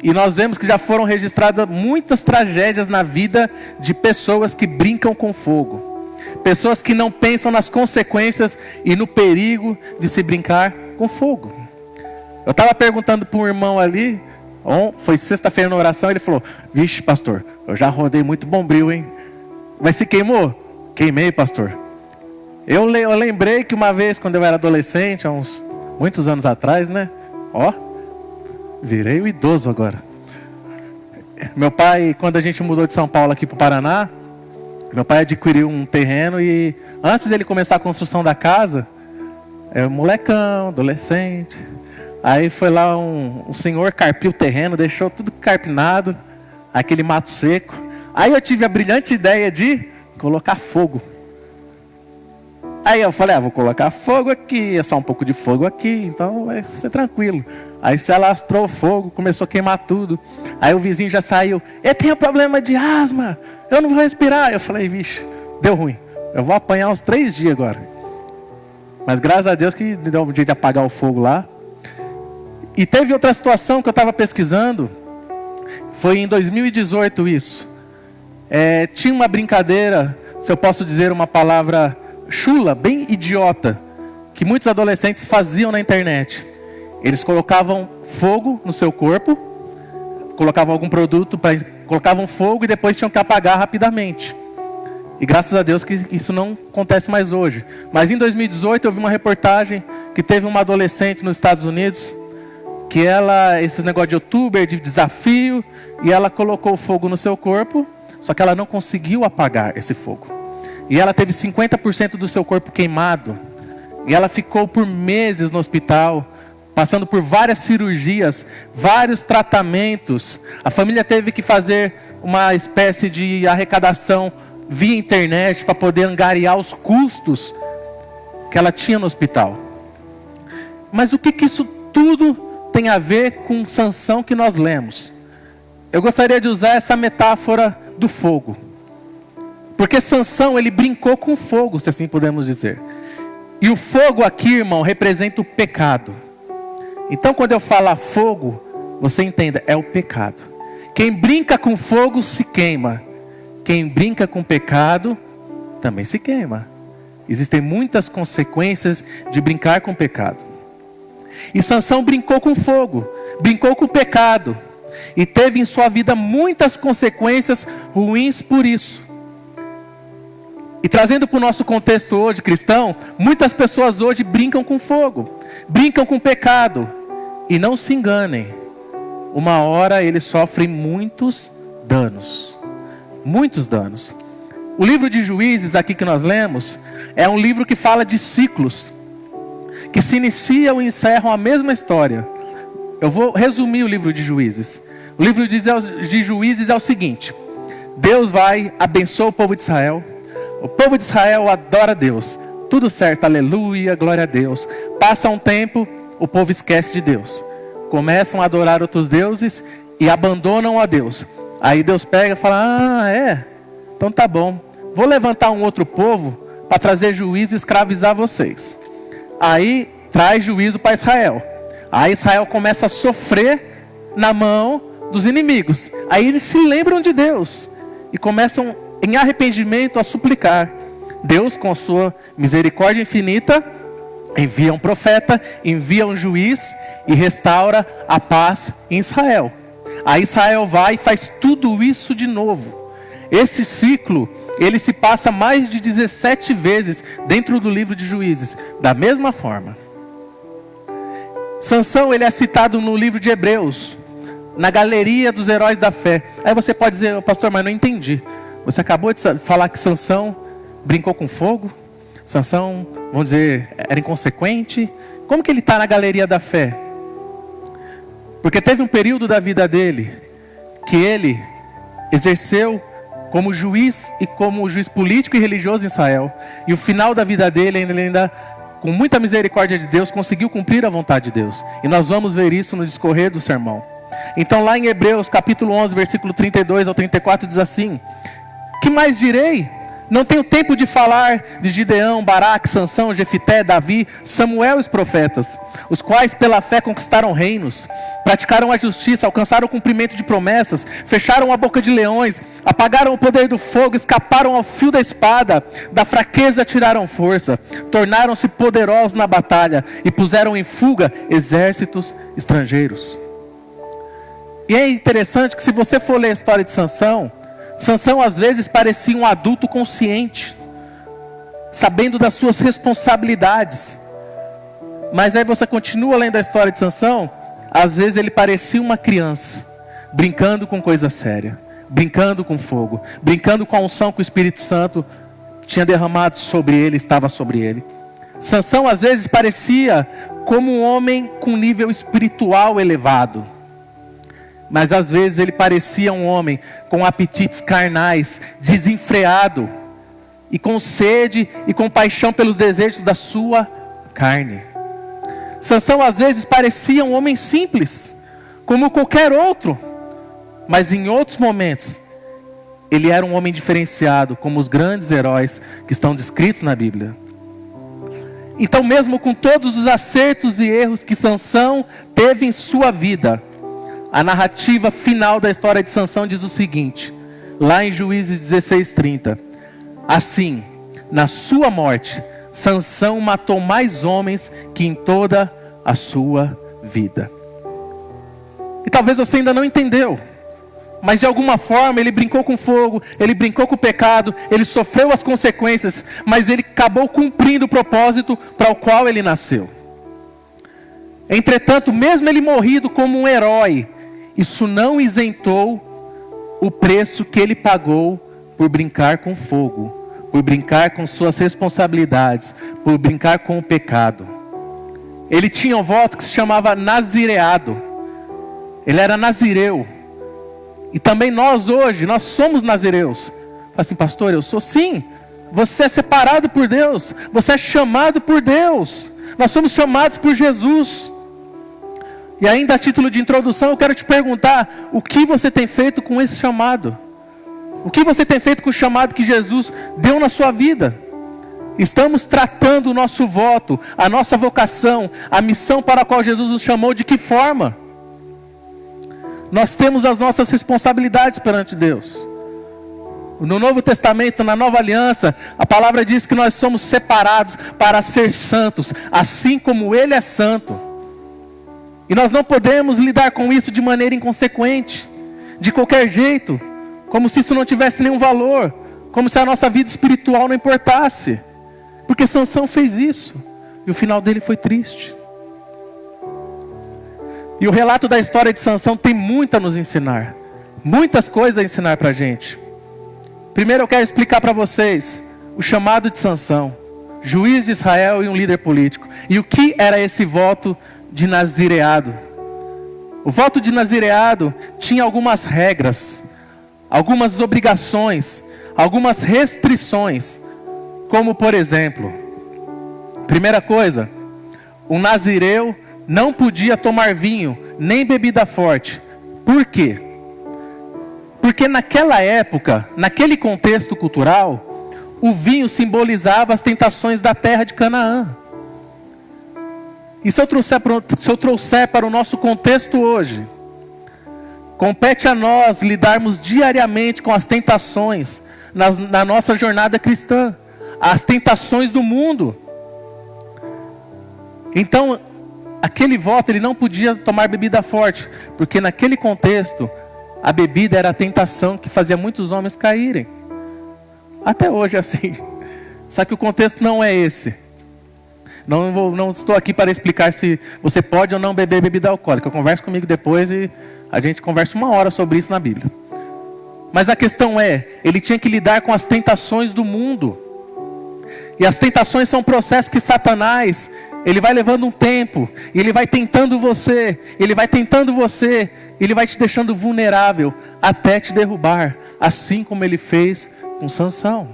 E nós vemos que já foram registradas muitas tragédias na vida de pessoas que brincam com fogo. Pessoas que não pensam nas consequências e no perigo de se brincar com fogo. Eu estava perguntando para um irmão ali, foi sexta-feira na oração, ele falou: vixe, pastor, eu já rodei muito bombril, hein? Mas se queimou? Queimei, pastor. Eu lembrei que uma vez, quando eu era adolescente, há muitos anos atrás, né? Virei o idoso agora. Meu pai, quando a gente mudou de São Paulo aqui para o Paraná, meu pai adquiriu um terreno e antes dele começar a construção da casa, molecão, adolescente. Aí foi lá um senhor, carpiu o terreno, deixou tudo carpinado, aquele mato seco. Aí eu tive a brilhante ideia de colocar fogo. Aí eu falei, vou colocar fogo aqui, é só um pouco de fogo aqui, então vai ser tranquilo. Aí se alastrou o fogo, começou a queimar tudo. Aí o vizinho já saiu, eu tenho problema de asma, eu não vou respirar. Eu falei, vixe, deu ruim, eu vou apanhar uns 3 dias agora. Mas graças a Deus que deu um jeito de apagar o fogo lá. E teve outra situação que eu estava pesquisando, foi em 2018 isso. Tinha uma brincadeira, se eu posso dizer uma palavra chula, bem idiota, que muitos adolescentes faziam na internet. Eles colocavam fogo no seu corpo, colocavam algum produto, colocavam fogo e depois tinham que apagar rapidamente. E graças a Deus que isso não acontece mais hoje. Mas em 2018 eu vi uma reportagem que teve uma adolescente nos Estados Unidos, que esses negócios de youtuber, de desafio, e ela colocou fogo no seu corpo, só que ela não conseguiu apagar esse fogo. E ela teve 50% do seu corpo queimado. E ela ficou por meses no hospital, passando por várias cirurgias, vários tratamentos. A família teve que fazer uma espécie de arrecadação via internet para poder angariar os custos que ela tinha no hospital. Mas o que isso tudo tem a ver com Sansão que nós lemos? Eu gostaria de usar essa metáfora do fogo. Porque Sansão, ele brincou com fogo, se assim podemos dizer. E o fogo aqui, irmão, representa o pecado. Então quando eu falar fogo, você entenda, é o pecado. Quem brinca com fogo se queima. Quem brinca com pecado também se queima. Existem muitas consequências de brincar com pecado. E Sansão brincou com fogo, brincou com pecado. E teve em sua vida muitas consequências ruins por isso. E trazendo para o nosso contexto hoje cristão, muitas pessoas hoje brincam com fogo, brincam com pecado. E não se enganem, uma hora eles sofrem muitos danos. Muitos danos. O livro de Juízes aqui que nós lemos, é um livro que fala de ciclos, que se iniciam e encerram a mesma história. Eu vou resumir o livro de Juízes. O livro de Juízes é o seguinte: Deus vai, abençoa o povo de Israel. O povo de Israel adora a Deus. Tudo certo, aleluia, glória a Deus. Passa um tempo, o povo esquece de Deus. Começam a adorar outros deuses e abandonam a Deus. Aí Deus pega e fala, então tá bom. Vou levantar um outro povo para trazer juízo e escravizar vocês. Aí traz juízo para Israel. Aí Israel começa a sofrer na mão dos inimigos. Aí eles se lembram de Deus e começam em arrependimento a suplicar. Deus, com sua misericórdia infinita, envia um profeta, envia um juiz e restaura a paz em Israel. Aí Israel vai e faz tudo isso de novo. Esse ciclo, ele se passa mais de 17 vezes dentro do livro de Juízes, da mesma forma. Sansão, ele é citado no livro de Hebreus, na galeria dos heróis da fé. Aí você pode dizer, pastor, mas não entendi. Você acabou de falar que Sansão brincou com fogo? Sansão, vamos dizer, era inconsequente? Como que ele está na galeria da fé? Porque teve um período da vida dele que ele exerceu como juiz e como juiz político e religioso em Israel. E o final da vida dele, ele ainda, com muita misericórdia de Deus, conseguiu cumprir a vontade de Deus. E nós vamos ver isso no discorrer do sermão. Então lá em Hebreus capítulo 11, versículo 32 ao 34 diz assim: que mais direi? Não tenho tempo de falar de Gideão, Baraque, Sansão, Jefité, Davi, Samuel e os profetas, os quais pela fé conquistaram reinos, praticaram a justiça, alcançaram o cumprimento de promessas, fecharam a boca de leões, apagaram o poder do fogo, escaparam ao fio da espada, da fraqueza tiraram força, tornaram-se poderosos na batalha e puseram em fuga exércitos estrangeiros. E é interessante que se você for ler a história de Sansão, Sansão às vezes parecia um adulto consciente, sabendo das suas responsabilidades. Mas aí você continua lendo a história de Sansão, às vezes ele parecia uma criança, brincando com coisa séria, brincando com fogo, brincando com a unção que o Espírito Santo tinha derramado sobre ele, estava sobre ele. Sansão às vezes parecia como um homem com nível espiritual elevado, mas às vezes ele parecia um homem com apetites carnais, desenfreado, e com sede e com paixão pelos desejos da sua carne. Sansão às vezes parecia um homem simples, como qualquer outro, mas em outros momentos, ele era um homem diferenciado, como os grandes heróis que estão descritos na Bíblia. Então mesmo com todos os acertos e erros que Sansão teve em sua vida, a narrativa final da história de Sansão diz o seguinte, lá em Juízes 16:30. Assim, na sua morte, Sansão matou mais homens que em toda a sua vida. E talvez você ainda não entendeu, mas de alguma forma ele brincou com fogo, ele brincou com o pecado, ele sofreu as consequências, mas ele acabou cumprindo o propósito para o qual ele nasceu. Entretanto, mesmo ele morrido como um herói, isso não isentou o preço que ele pagou por brincar com fogo, por brincar com suas responsabilidades, por brincar com o pecado. Ele tinha um voto que se chamava nazireado. Ele era nazireu. E também nós hoje, nós somos nazireus. Fala assim, pastor, eu sou sim. Você é separado por Deus. Você é chamado por Deus. Nós somos chamados por Jesus. E ainda a título de introdução, eu quero te perguntar, o que você tem feito com esse chamado? O que você tem feito com o chamado que Jesus deu na sua vida? Estamos tratando o nosso voto, a nossa vocação, a missão para a qual Jesus nos chamou, de que forma? Nós temos as nossas responsabilidades perante Deus. No Novo Testamento, na Nova Aliança, a palavra diz que nós somos separados para ser santos, assim como Ele é santo. E nós não podemos lidar com isso de maneira inconsequente, de qualquer jeito, como se isso não tivesse nenhum valor, como se a nossa vida espiritual não importasse. Porque Sansão fez isso, e o final dele foi triste. E o relato da história de Sansão tem muito a nos ensinar, muitas coisas a ensinar para a gente. Primeiro eu quero explicar para vocês o chamado de Sansão, juiz de Israel e um líder político. E o que era esse voto de nazireado? O voto de nazireado tinha algumas regras, algumas obrigações, algumas restrições. Como por exemplo, primeira coisa, o nazireu não podia tomar vinho, nem bebida forte. Por quê? Porque naquela época, naquele contexto cultural, o vinho simbolizava as tentações da terra de Canaã. E se eu trouxer para o nosso contexto hoje, compete a nós lidarmos diariamente com as tentações na nossa jornada cristã, as tentações do mundo. Então, aquele voto, ele não podia tomar bebida forte, porque naquele contexto, a bebida era a tentação que fazia muitos homens caírem. Até hoje é assim. Só que o contexto não é esse. Não estou aqui para explicar se você pode ou não beber bebida alcoólica. Converse comigo depois e a gente conversa 1 hora sobre isso na Bíblia. Mas a questão é, ele tinha que lidar com as tentações do mundo. E as tentações são um processo que Satanás, ele vai levando um tempo, e ele vai tentando você, ele vai te deixando vulnerável, até te derrubar, assim como ele fez com Sansão.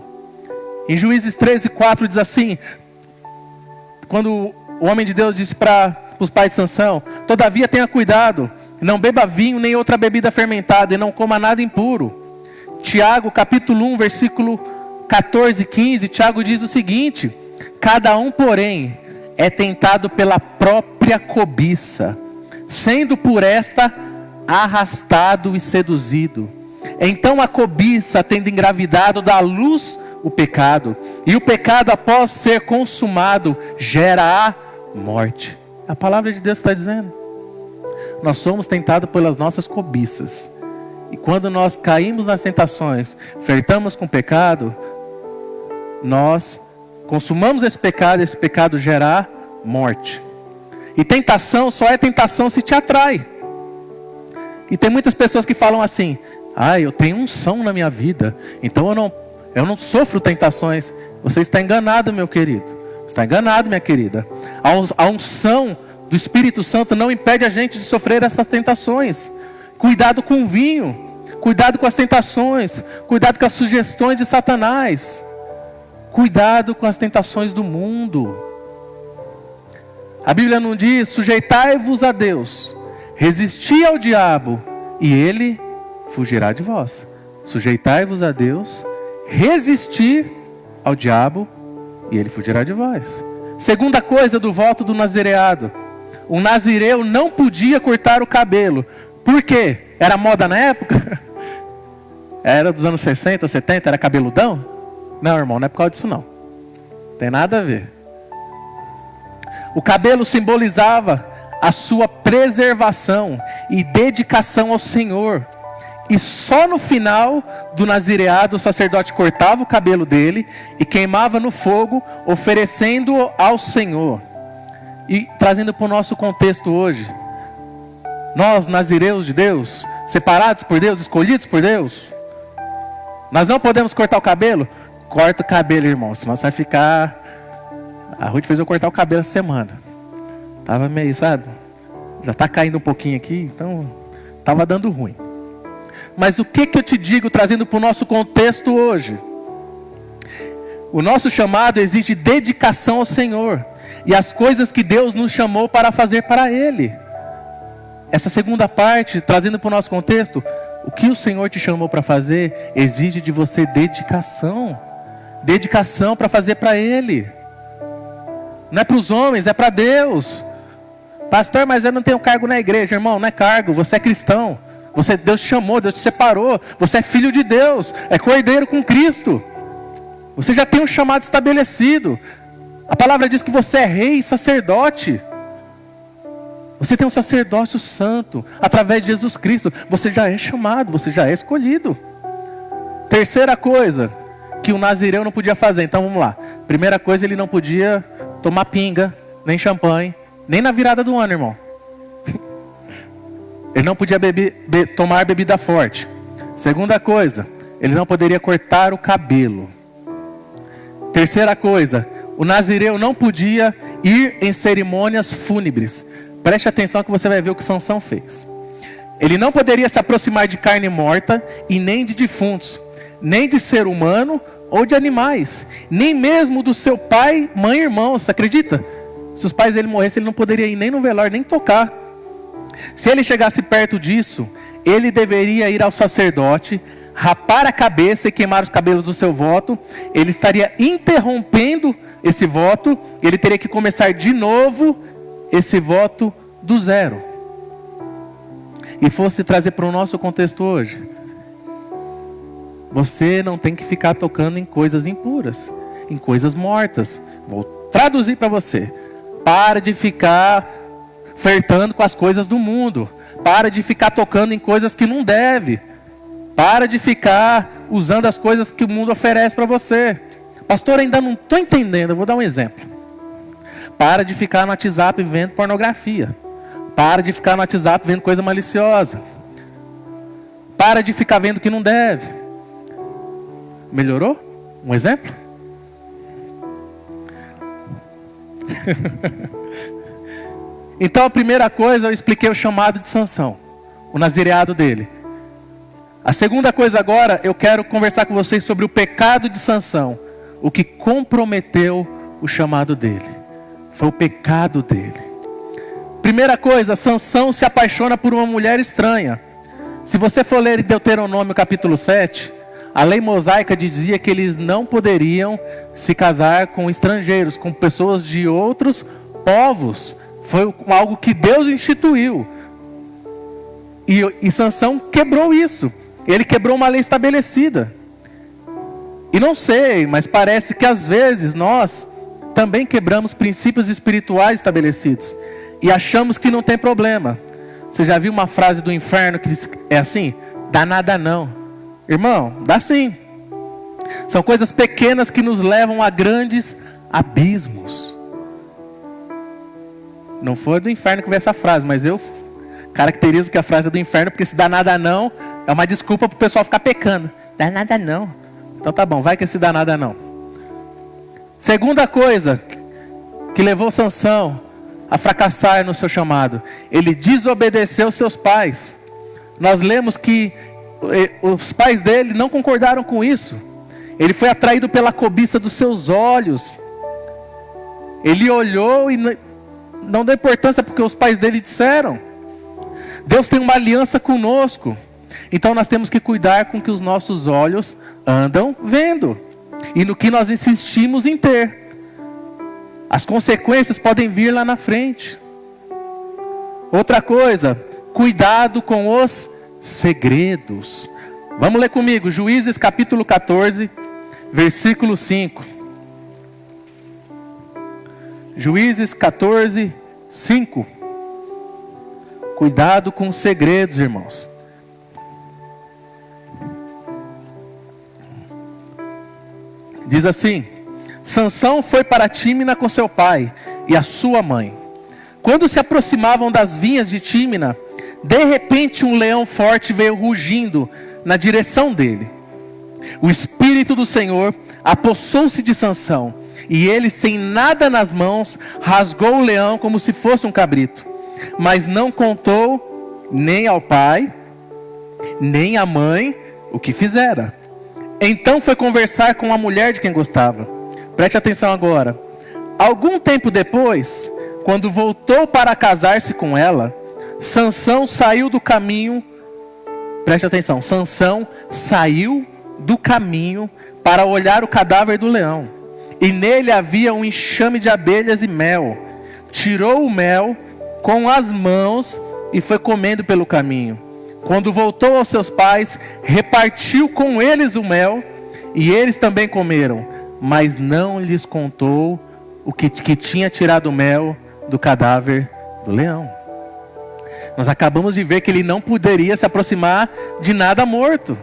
Em Juízes 13:4 diz assim, quando o homem de Deus disse para os pais de Sansão, todavia tenha cuidado, não beba vinho nem outra bebida fermentada, e não coma nada impuro. Tiago capítulo 1, versículo 14:15, Tiago diz o seguinte: cada um, porém, é tentado pela própria cobiça, sendo por esta arrastado e seduzido. Então a cobiça, tendo engravidado, dá à luz o pecado, e o pecado, após ser consumado, gera a morte. A palavra de Deus está dizendo. Nós somos tentados pelas nossas cobiças, e quando nós caímos nas tentações, flertamos com o pecado, nós consumamos esse pecado gera morte. E tentação só é tentação se te atrai. E tem muitas pessoas que falam assim: eu tenho unção na minha vida, então eu não sofro tentações. Você está enganado, meu querido. Você está enganado, minha querida. A unção do Espírito Santo não impede a gente de sofrer essas tentações. Cuidado com o vinho, cuidado com as tentações, cuidado com as sugestões de Satanás, cuidado com as tentações do mundo. A Bíblia não diz: sujeitai-vos a Deus, resisti ao diabo e ele fugirá de vós. Sujeitai-vos a Deus, resistir ao diabo e ele fugirá de vós. Segunda coisa do voto do nazireado: o nazireu não podia cortar o cabelo. Por quê? Era moda na época? Era dos anos 60, 70, era cabeludão? Não, irmão, não é por causa disso não. Tem nada a ver. O cabelo simbolizava a sua preservação e dedicação ao Senhor. E só no final do nazireado o sacerdote cortava o cabelo dele e queimava no fogo, oferecendo-o ao Senhor. E trazendo para o nosso contexto hoje, nós, nazireus de Deus, separados por Deus, escolhidos por Deus, nós não podemos cortar o cabelo? Corta o cabelo, irmão, senão você vai ficar... A Ruth fez eu cortar o cabelo essa semana. Tava meio, sabe? Já está caindo um pouquinho aqui, então estava dando ruim. Mas o que eu te digo, trazendo para o nosso contexto hoje? O nosso chamado exige dedicação ao Senhor e as coisas que Deus nos chamou para fazer para Ele. Essa segunda parte, trazendo para o nosso contexto, o que o Senhor te chamou para fazer exige de você dedicação. Dedicação para fazer para Ele. Não é para os homens, é para Deus. Pastor, mas eu não tenho cargo na igreja. Irmão, não é cargo, você é cristão. Deus te chamou, Deus te separou. Você é filho de Deus, é cordeiro com Cristo. Você já tem um chamado estabelecido. A palavra diz que você é rei e sacerdote. Você tem um sacerdócio santo através de Jesus Cristo. Você já é chamado, você já é escolhido. Terceira coisa que o nazireu não podia fazer. Então vamos lá. Primeira coisa, ele não podia tomar pinga, nem champanhe, nem na virada do ano, irmão. Ele não podia tomar bebida forte. Segunda coisa, ele não poderia cortar o cabelo. Terceira coisa, o nazireu não podia ir em cerimônias fúnebres. Preste atenção que você vai ver o que Sansão fez. Ele não poderia se aproximar de carne morta e nem de defuntos, nem de ser humano ou de animais, nem mesmo do seu pai, mãe e irmão. Você acredita? Se os pais dele morressem, ele não poderia ir nem no velório, nem tocar. Se ele chegasse perto disso, ele deveria ir ao sacerdote, rapar a cabeça e queimar os cabelos do seu voto. Ele estaria interrompendo esse voto. Ele teria que começar de novo esse voto do zero. E fosse trazer para o nosso contexto hoje, você não tem que ficar tocando em coisas impuras, em coisas mortas. Vou traduzir para você. Para de ficar flertando com as coisas do mundo. Para de ficar tocando em coisas que não deve. Para de ficar usando as coisas que o mundo oferece para você. Pastor, ainda não estou entendendo. Eu vou dar um exemplo. Para de ficar no WhatsApp vendo pornografia. Para de ficar no WhatsApp vendo coisa maliciosa. Para de ficar vendo o que não deve. Melhorou? Um exemplo? Então a primeira coisa, eu expliquei o chamado de Sansão, o nazireado dele. A segunda coisa agora, eu quero conversar com vocês sobre o pecado de Sansão. O que comprometeu o chamado dele foi o pecado dele. Primeira coisa, Sansão se apaixona por uma mulher estranha. Se você for ler em Deuteronômio capítulo 7, A lei mosaica dizia que eles não poderiam se casar com estrangeiros, com pessoas de outros povos. Foi algo que Deus instituiu. E Sansão quebrou isso. Ele quebrou uma lei estabelecida. E não sei, mas parece que às vezes nós também quebramos princípios espirituais estabelecidos. E achamos que não tem problema. Você já viu uma frase do inferno que é assim? Dá nada não. Irmão, dá sim. São coisas pequenas que nos levam a grandes abismos. Não foi do inferno que veio essa frase, mas eu caracterizo que a frase é do inferno, porque se dá nada não, é uma desculpa para o pessoal ficar pecando. Dá nada não. Então tá bom, vai que esse dá nada não. Segunda coisa que levou Sansão a fracassar no seu chamado: ele desobedeceu seus pais. Nós lemos que os pais dele não concordaram com isso. Ele foi atraído pela cobiça dos seus olhos. Ele olhou e não deu importância porque os pais dele disseram. Deus tem uma aliança conosco. Então nós temos que cuidar com que os nossos olhos andam vendo. E no que nós insistimos em ter. As consequências podem vir lá na frente. Outra coisa, cuidado com os segredos. Vamos ler comigo, Juízes capítulo 14, versículo 5. Juízes 14, 5. Cuidado com os segredos, irmãos. Diz assim: Sansão foi para Tímina com seu pai e a sua mãe. Quando se aproximavam das vinhas de Tímina, de repente um leão forte veio rugindo na direção dele. O Espírito do Senhor apossou-se de Sansão, e ele, sem nada nas mãos, rasgou o leão como se fosse um cabrito. Mas não contou nem ao pai, nem à mãe o que fizera. Então foi conversar com a mulher de quem gostava. Preste atenção agora. Algum tempo depois, quando voltou para casar-se com ela, Sansão saiu do caminho. Preste atenção. Sansão saiu do caminho para olhar o cadáver do leão. E nele havia um enxame de abelhas e mel. Tirou o mel com as mãos e foi comendo pelo caminho. Quando voltou aos seus pais, repartiu com eles o mel, e eles também comeram, mas não lhes contou o que tinha tirado o mel do cadáver do leão. Nós acabamos de ver que ele não poderia se aproximar de nada morto.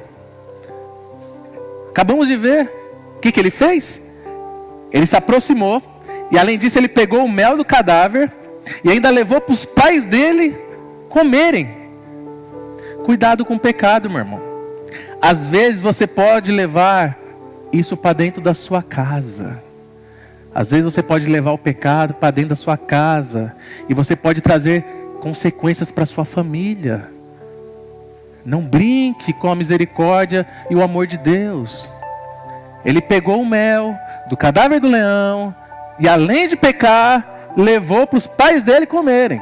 Acabamos de ver. O que ele fez? Ele se aproximou, e além disso ele pegou o mel do cadáver, e ainda levou para os pais dele comerem. Cuidado com o pecado, meu irmão. Às vezes você pode levar isso para dentro da sua casa. Às vezes você pode levar o pecado para dentro da sua casa. E você pode trazer consequências para a sua família. Não brinque com a misericórdia e o amor de Deus. Ele pegou o mel do cadáver do leão, e além de pecar, levou para os pais dele comerem.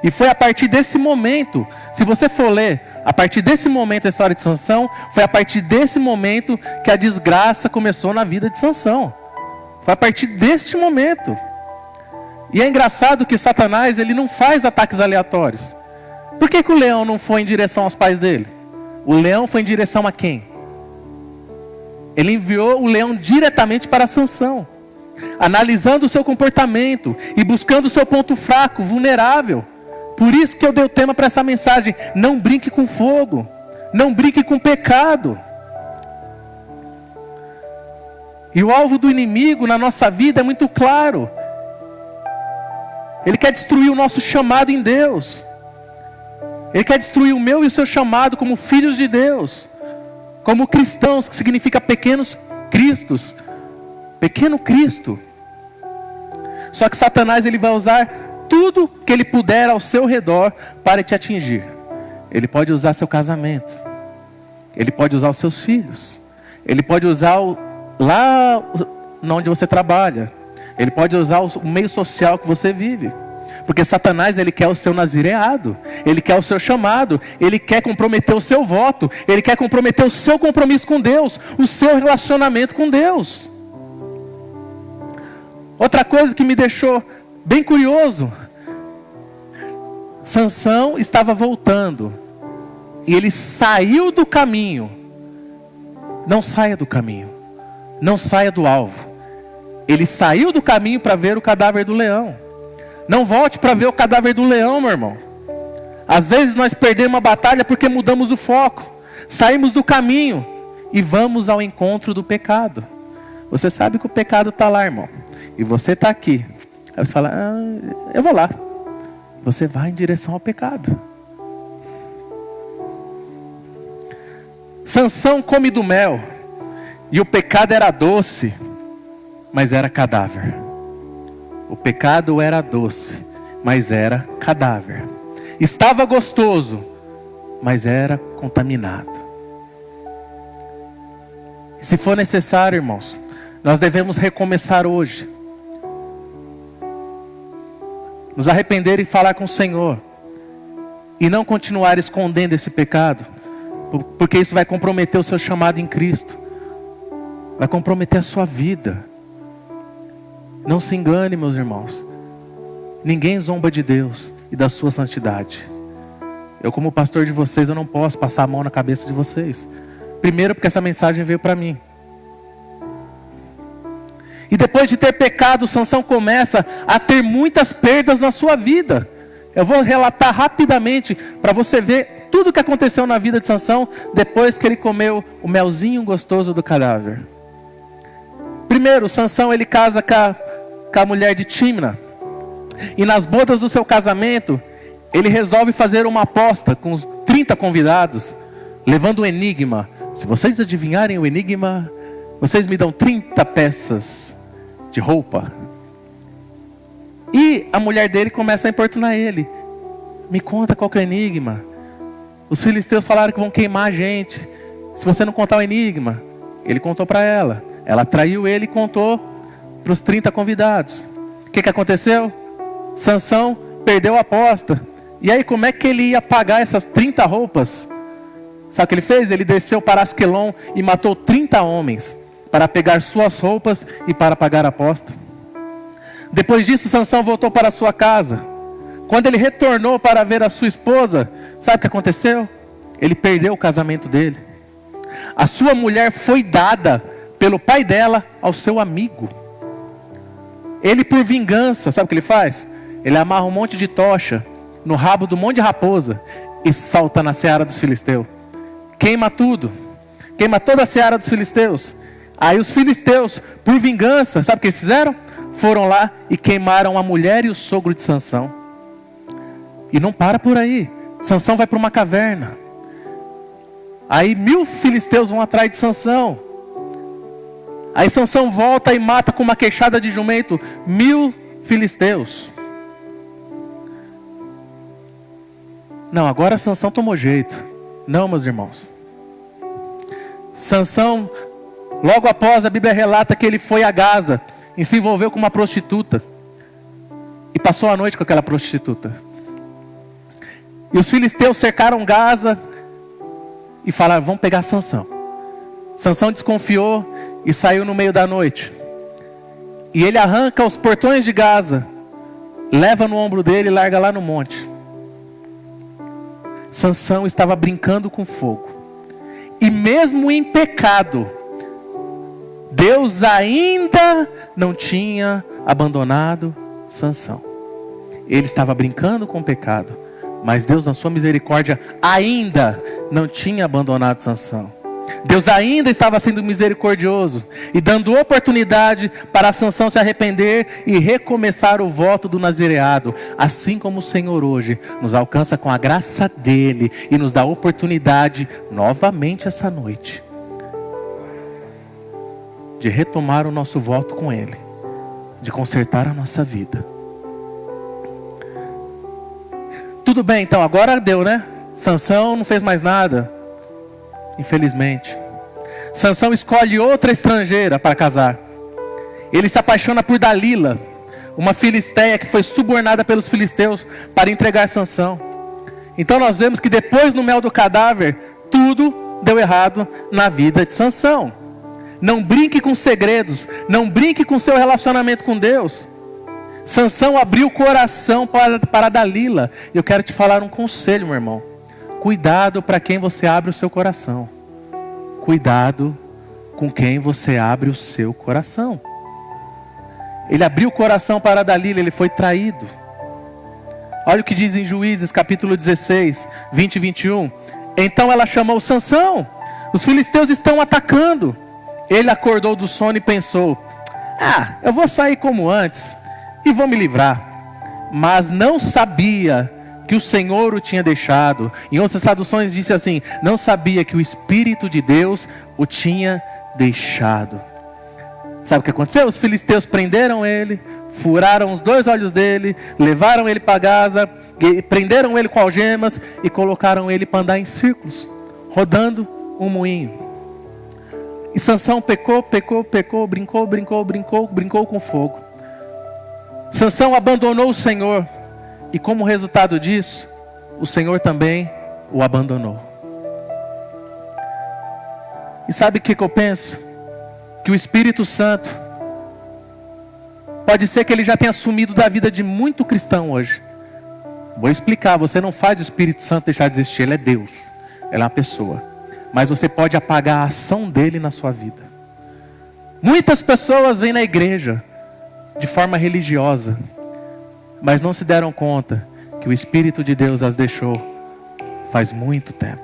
E foi a partir desse momento, se você for ler, a partir desse momento a história de Sansão, foi a partir desse momento que a desgraça começou na vida de Sansão. Foi a partir deste momento. E é engraçado que Satanás, ele não faz ataques aleatórios. Por que o leão não foi em direção aos pais dele? O leão foi em direção a quem? Ele enviou o leão diretamente para Sansão, analisando o seu comportamento e buscando o seu ponto fraco, vulnerável. Por isso que eu dei o tema para essa mensagem: não brinque com fogo, não brinque com pecado. E o alvo do inimigo na nossa vida é muito claro. Ele quer destruir o nosso chamado em Deus. Ele quer destruir o meu e o seu chamado como filhos de Deus, como cristãos, que significa pequenos cristos, pequeno Cristo. Só que Satanás, ele vai usar tudo que ele puder ao seu redor para te atingir. Ele pode usar seu casamento, ele pode usar os seus filhos, ele pode usar lá onde você trabalha, ele pode usar o meio social que você vive. Porque Satanás, ele quer o seu nazireado, ele quer o seu chamado, ele quer comprometer o seu voto, ele quer comprometer o seu compromisso com Deus, o seu relacionamento com Deus. Outra coisa que me deixou bem curioso, Sansão estava voltando, e ele saiu do caminho. Não saia do caminho, não saia do alvo. Ele saiu do caminho para ver o cadáver do leão. Não volte para ver o cadáver do leão, meu irmão. Às vezes nós perdemos uma batalha porque mudamos o foco, saímos do caminho e vamos ao encontro do pecado. Você sabe que o pecado está lá, irmão, e você está aqui. Aí você fala, eu vou lá. Você vai em direção ao pecado. Sansão come do mel, e o pecado era doce, mas era cadáver. O pecado era doce, mas era cadáver. Estava gostoso, mas era contaminado. E se for necessário, irmãos, nós devemos recomeçar hoje. Nos arrepender e falar com o Senhor. E não continuar escondendo esse pecado. Porque isso vai comprometer o seu chamado em Cristo. Vai comprometer a sua vida. Não se engane, meus irmãos. Ninguém zomba de Deus e da sua santidade. Eu, como pastor de vocês, eu não posso passar a mão na cabeça de vocês. Primeiro porque essa mensagem veio para mim. E depois de ter pecado, Sansão começa a ter muitas perdas na sua vida. Eu vou relatar rapidamente para você ver tudo o que aconteceu na vida de Sansão depois que ele comeu o melzinho gostoso do cadáver. Primeiro, Sansão ele casa com a mulher de Tímna. E nas bodas do seu casamento, ele resolve fazer uma aposta com os 30 convidados, levando um enigma. Se vocês adivinharem o enigma, vocês me dão 30 peças de roupa. E a mulher dele começa a importunar ele. Me conta qual que é o enigma. Os filisteus falaram que vão queimar a gente. Se você não contar o enigma. Ele contou para ela. Ela traiu ele e contou para os 30 convidados. O que aconteceu? Sansão perdeu a aposta. E aí como é que ele ia pagar essas 30 roupas? Sabe o que ele fez? Ele desceu para Asquelon e matou 30 homens para pegar suas roupas e para pagar a aposta. Depois disso, Sansão voltou para sua casa. Quando ele retornou para ver a sua esposa, sabe o que aconteceu? Ele perdeu o casamento dele. A sua mulher foi dada pelo pai dela ao seu amigo. Ele, por vingança, sabe o que ele faz? Ele amarra um monte de tocha no rabo do monte de raposa e salta na seara dos filisteus. Queima tudo. Queima toda a seara dos filisteus. Aí os filisteus, por vingança, sabe o que eles fizeram? Foram lá e queimaram a mulher e o sogro de Sansão. E não para por aí. Sansão vai para uma caverna. Aí 1000 filisteus vão atrás de Sansão. Aí Sansão volta e mata com uma queixada de jumento 1000 filisteus. Não, agora Sansão tomou jeito. Não, meus irmãos. Sansão, logo após, a Bíblia relata que ele foi a Gaza e se envolveu com uma prostituta. E passou a noite com aquela prostituta. E os filisteus cercaram Gaza e falaram, vamos pegar Sansão. Sansão desconfiou e saiu no meio da noite. E ele arranca os portões de Gaza, leva no ombro dele e larga lá no monte. Sansão estava brincando com fogo. E mesmo em pecado, Deus ainda não tinha abandonado Sansão. Ele estava brincando com o pecado, mas Deus, na sua misericórdia, ainda não tinha abandonado Sansão. Deus ainda estava sendo misericordioso e dando oportunidade para Sansão se arrepender e recomeçar o voto do nazireado. Assim como o Senhor hoje nos alcança com a graça dele e nos dá oportunidade novamente essa noite de retomar o nosso voto com ele, de consertar a nossa vida. Tudo bem, então agora deu, né? Sansão não fez mais nada. Infelizmente, Sansão escolhe outra estrangeira para casar. Ele se apaixona por Dalila, uma filisteia que foi subornada pelos filisteus para entregar Sansão. Então nós vemos que depois no mel do cadáver, tudo deu errado na vida de Sansão. Não brinque com segredos, não brinque com seu relacionamento com Deus. Sansão abriu o coração para Dalila. Eu quero te falar um conselho, meu irmão. Cuidado para quem você abre o seu coração. Cuidado com quem você abre o seu coração. Ele abriu o coração para Dalila, ele foi traído. Olha o que diz em Juízes, capítulo 16, 20 e 21. Então ela chamou Sansão. Os filisteus estão atacando. Ele acordou do sono e pensou: eu vou sair como antes e vou me livrar. Mas não sabia que o Senhor o tinha deixado. Em outras traduções disse assim: não sabia que o Espírito de Deus o tinha deixado. Sabe o que aconteceu? Os filisteus prenderam ele, furaram os 2 olhos dele, levaram ele para Gaza, prenderam ele com algemas e colocaram ele para andar em círculos, rodando um moinho. E Sansão pecou, brincou com fogo. Sansão abandonou o Senhor. E como resultado disso, o Senhor também o abandonou. E sabe o que eu penso? Que o Espírito Santo, pode ser que ele já tenha sumido da vida de muito cristão hoje. Vou explicar, você não faz o Espírito Santo deixar de existir, ele é Deus, ele é uma pessoa. Mas você pode apagar a ação dele na sua vida. Muitas pessoas vêm na igreja de forma religiosa, mas não se deram conta que o Espírito de Deus as deixou faz muito tempo.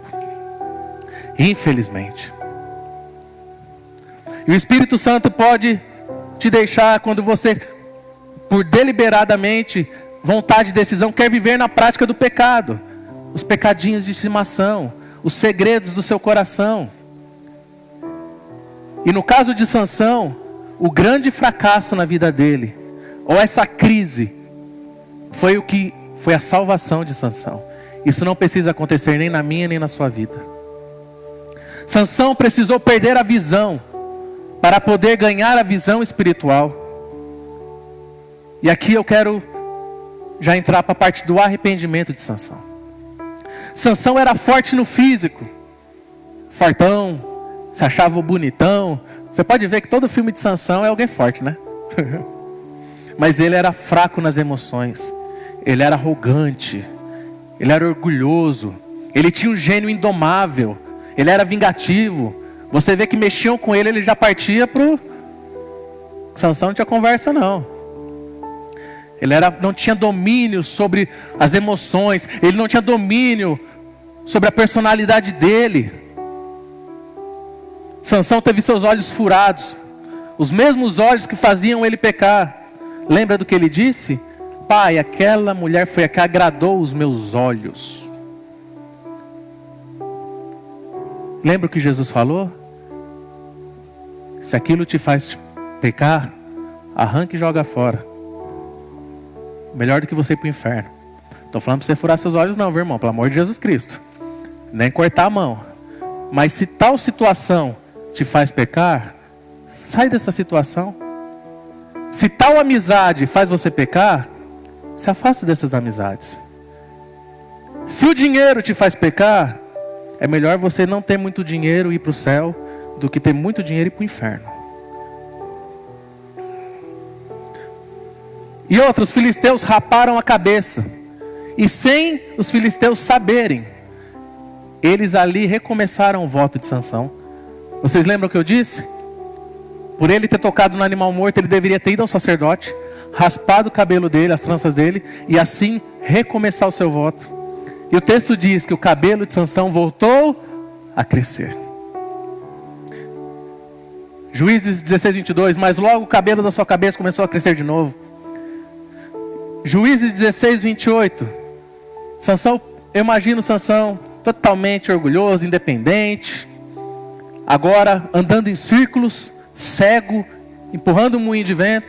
Infelizmente. E o Espírito Santo pode te deixar quando você, por deliberadamente, vontade e decisão, quer viver na prática do pecado. Os pecadinhos de estimação, os segredos do seu coração. E no caso de Sansão, o grande fracasso na vida dele, ou essa crise, foi a salvação de Sansão. Isso não precisa acontecer nem na minha nem na sua vida. Sansão precisou perder a visão para poder ganhar a visão espiritual. E aqui eu quero já entrar para a parte do arrependimento de Sansão. Sansão era forte no físico, fortão, se achava bonitão. Você pode ver que todo filme de Sansão é alguém forte, né? Mas ele era fraco nas emoções. Ele era arrogante, ele era orgulhoso, ele tinha um gênio indomável, ele era vingativo. Você vê que mexiam com ele, ele já partia pro... Sansão não tinha conversa não. Ele não tinha domínio sobre as emoções, ele não tinha domínio sobre a personalidade dele. Sansão teve seus olhos furados, os mesmos olhos que faziam ele pecar. Lembra do que ele disse? Pai, aquela mulher foi a que agradou os meus olhos. Lembra o que Jesus falou? Se aquilo te faz pecar, arranque e joga fora. Melhor do que você ir para o inferno. Estou falando para você furar seus olhos não, viu, irmão? Pelo amor de Jesus Cristo. Nem cortar a mão. Mas se tal situação te faz pecar, sai dessa situação. Se tal amizade faz você pecar, se afaste dessas amizades. Se o dinheiro te faz pecar, é melhor você não ter muito dinheiro e ir para o céu do que ter muito dinheiro e ir para o inferno. E outros filisteus raparam a cabeça. E sem os filisteus saberem, eles ali recomeçaram o voto de Sansão. Vocês lembram o que eu disse? Por ele ter tocado no animal morto, ele deveria ter ido ao sacerdote, raspado o cabelo dele, as tranças dele, e assim recomeçar o seu voto. E o texto diz que o cabelo de Sansão voltou a crescer. Juízes 16, 22, mas logo o cabelo da sua cabeça começou a crescer de novo. Juízes 16, 28. Sansão, eu imagino Sansão totalmente orgulhoso, independente, agora andando em círculos, cego, empurrando um moinho de vento,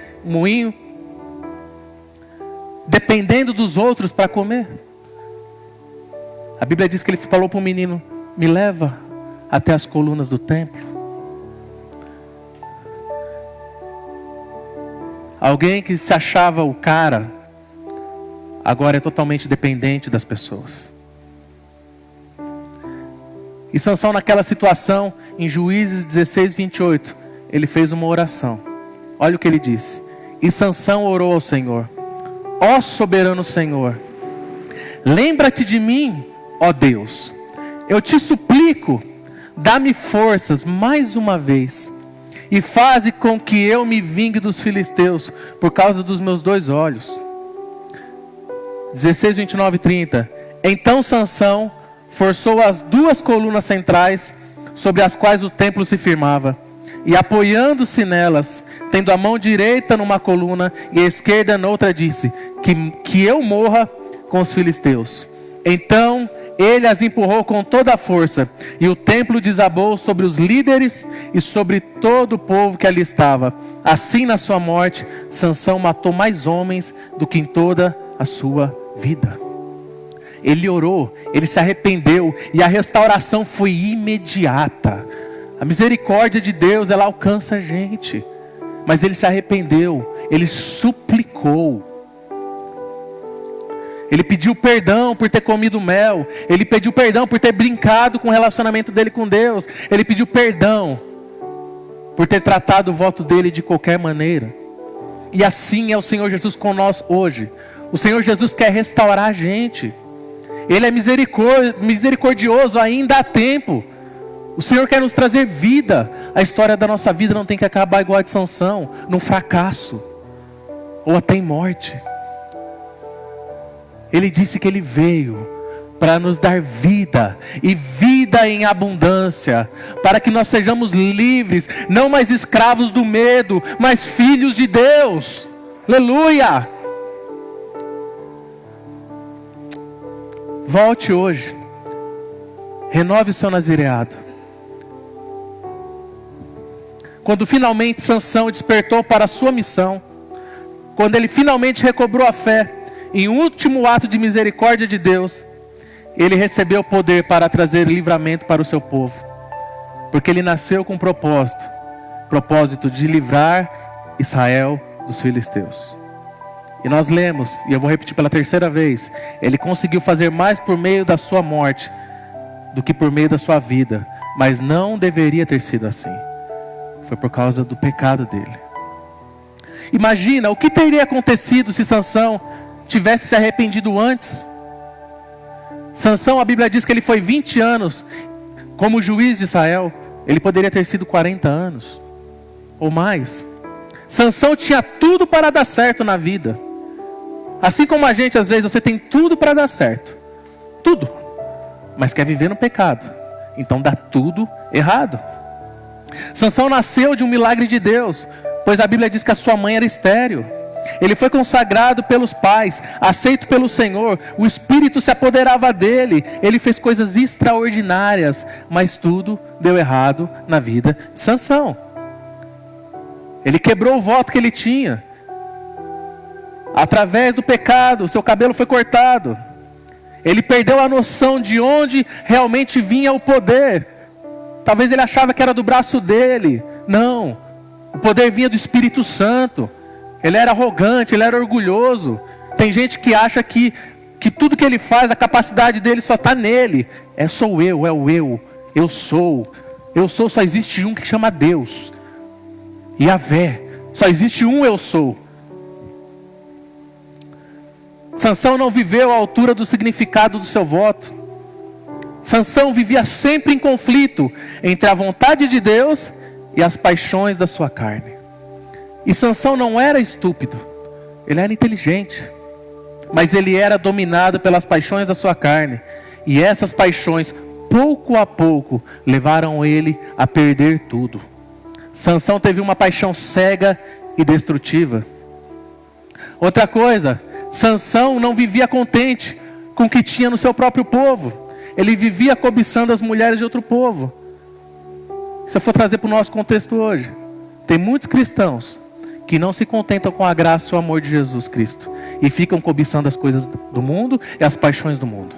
dependendo dos outros para comer. A Bíblia diz que ele falou para o menino: me leva até as colunas do templo. Alguém que se achava o cara, agora é totalmente dependente das pessoas. E Sansão, naquela situação, em Juízes 16, 28, ele fez uma oração. Olha o que ele disse. E Sansão orou ao Senhor: ó soberano Senhor, lembra-te de mim, ó Deus. Eu te suplico, dá-me forças mais uma vez, e faze com que eu me vingue dos filisteus, por causa dos meus 2 olhos. 16, 29 e 30. Então Sansão forçou as 2 colunas centrais, sobre as quais o templo se firmava, e apoiando-se nelas, tendo a mão direita numa coluna e a esquerda noutra, disse: que eu morra com os filisteus. Então ele as empurrou com toda a força, e o templo desabou sobre os líderes e sobre todo o povo que ali estava. Assim, na sua morte, Sansão matou mais homens do que em toda a sua vida. Ele orou, ele se arrependeu, e a restauração foi imediata. A misericórdia de Deus, ela alcança a gente. Mas ele se arrependeu, ele suplicou. Ele pediu perdão por ter comido mel. Ele pediu perdão por ter brincado com o relacionamento dele com Deus. Ele pediu perdão por ter tratado o voto dele de qualquer maneira. E assim é o Senhor Jesus com nós hoje. O Senhor Jesus quer restaurar a gente. Ele é misericordioso, ainda há tempo. O Senhor quer nos trazer vida. A história da nossa vida não tem que acabar igual a de Sansão, num fracasso, ou até em morte. Ele disse que Ele veio para nos dar vida, e vida em abundância, para que nós sejamos livres, não mais escravos do medo, mas filhos de Deus. Aleluia! Volte hoje, renove o seu nazireado. Quando finalmente Sansão despertou para a sua missão, quando ele finalmente recobrou a fé, em um último ato de misericórdia de Deus, ele recebeu poder para trazer livramento para o seu povo, porque ele nasceu com um propósito de livrar Israel dos filisteus. E nós lemos, e eu vou repetir pela 3ª vez, ele conseguiu fazer mais por meio da sua morte do que por meio da sua vida, mas não deveria ter sido assim. Foi por causa do pecado dele. Imagina o que teria acontecido se Sansão tivesse se arrependido antes. Sansão, a Bíblia diz que ele foi 20 anos como juiz de Israel. Ele poderia ter sido 40 anos ou mais. Sansão tinha tudo para dar certo na vida. Assim como a gente, às vezes, você tem tudo para dar certo, tudo, mas quer viver no pecado, então dá tudo errado. Sansão nasceu de um milagre de Deus, pois a Bíblia diz que a sua mãe era estéril. Ele foi consagrado pelos pais, aceito pelo Senhor, o Espírito se apoderava dele, ele fez coisas extraordinárias, mas tudo deu errado na vida de Sansão. Ele quebrou o voto que ele tinha. Através do pecado, seu cabelo foi cortado. Ele perdeu a noção de onde realmente vinha o poder. Talvez ele achava que era do braço dele. Não, o poder vinha do Espírito Santo. Ele era arrogante, ele era orgulhoso. Tem gente que acha que tudo que ele faz, a capacidade dele só está nele. Sou eu, é o eu sou, só existe um que chama Deus, Yahvé, só existe um eu sou. Sansão não viveu à altura do significado do seu voto. Sansão vivia sempre em conflito entre a vontade de Deus e as paixões da sua carne. E Sansão não era estúpido, ele era inteligente, mas ele era dominado pelas paixões da sua carne. E essas paixões, pouco a pouco, levaram ele a perder tudo. Sansão teve uma paixão cega e destrutiva. Outra coisa, Sansão não vivia contente com o que tinha no seu próprio povo. Ele vivia cobiçando as mulheres de outro povo. Se eu for trazer para o nosso contexto hoje, tem muitos cristãos que não se contentam com a graça e o amor de Jesus Cristo, e ficam cobiçando as coisas do mundo e as paixões do mundo.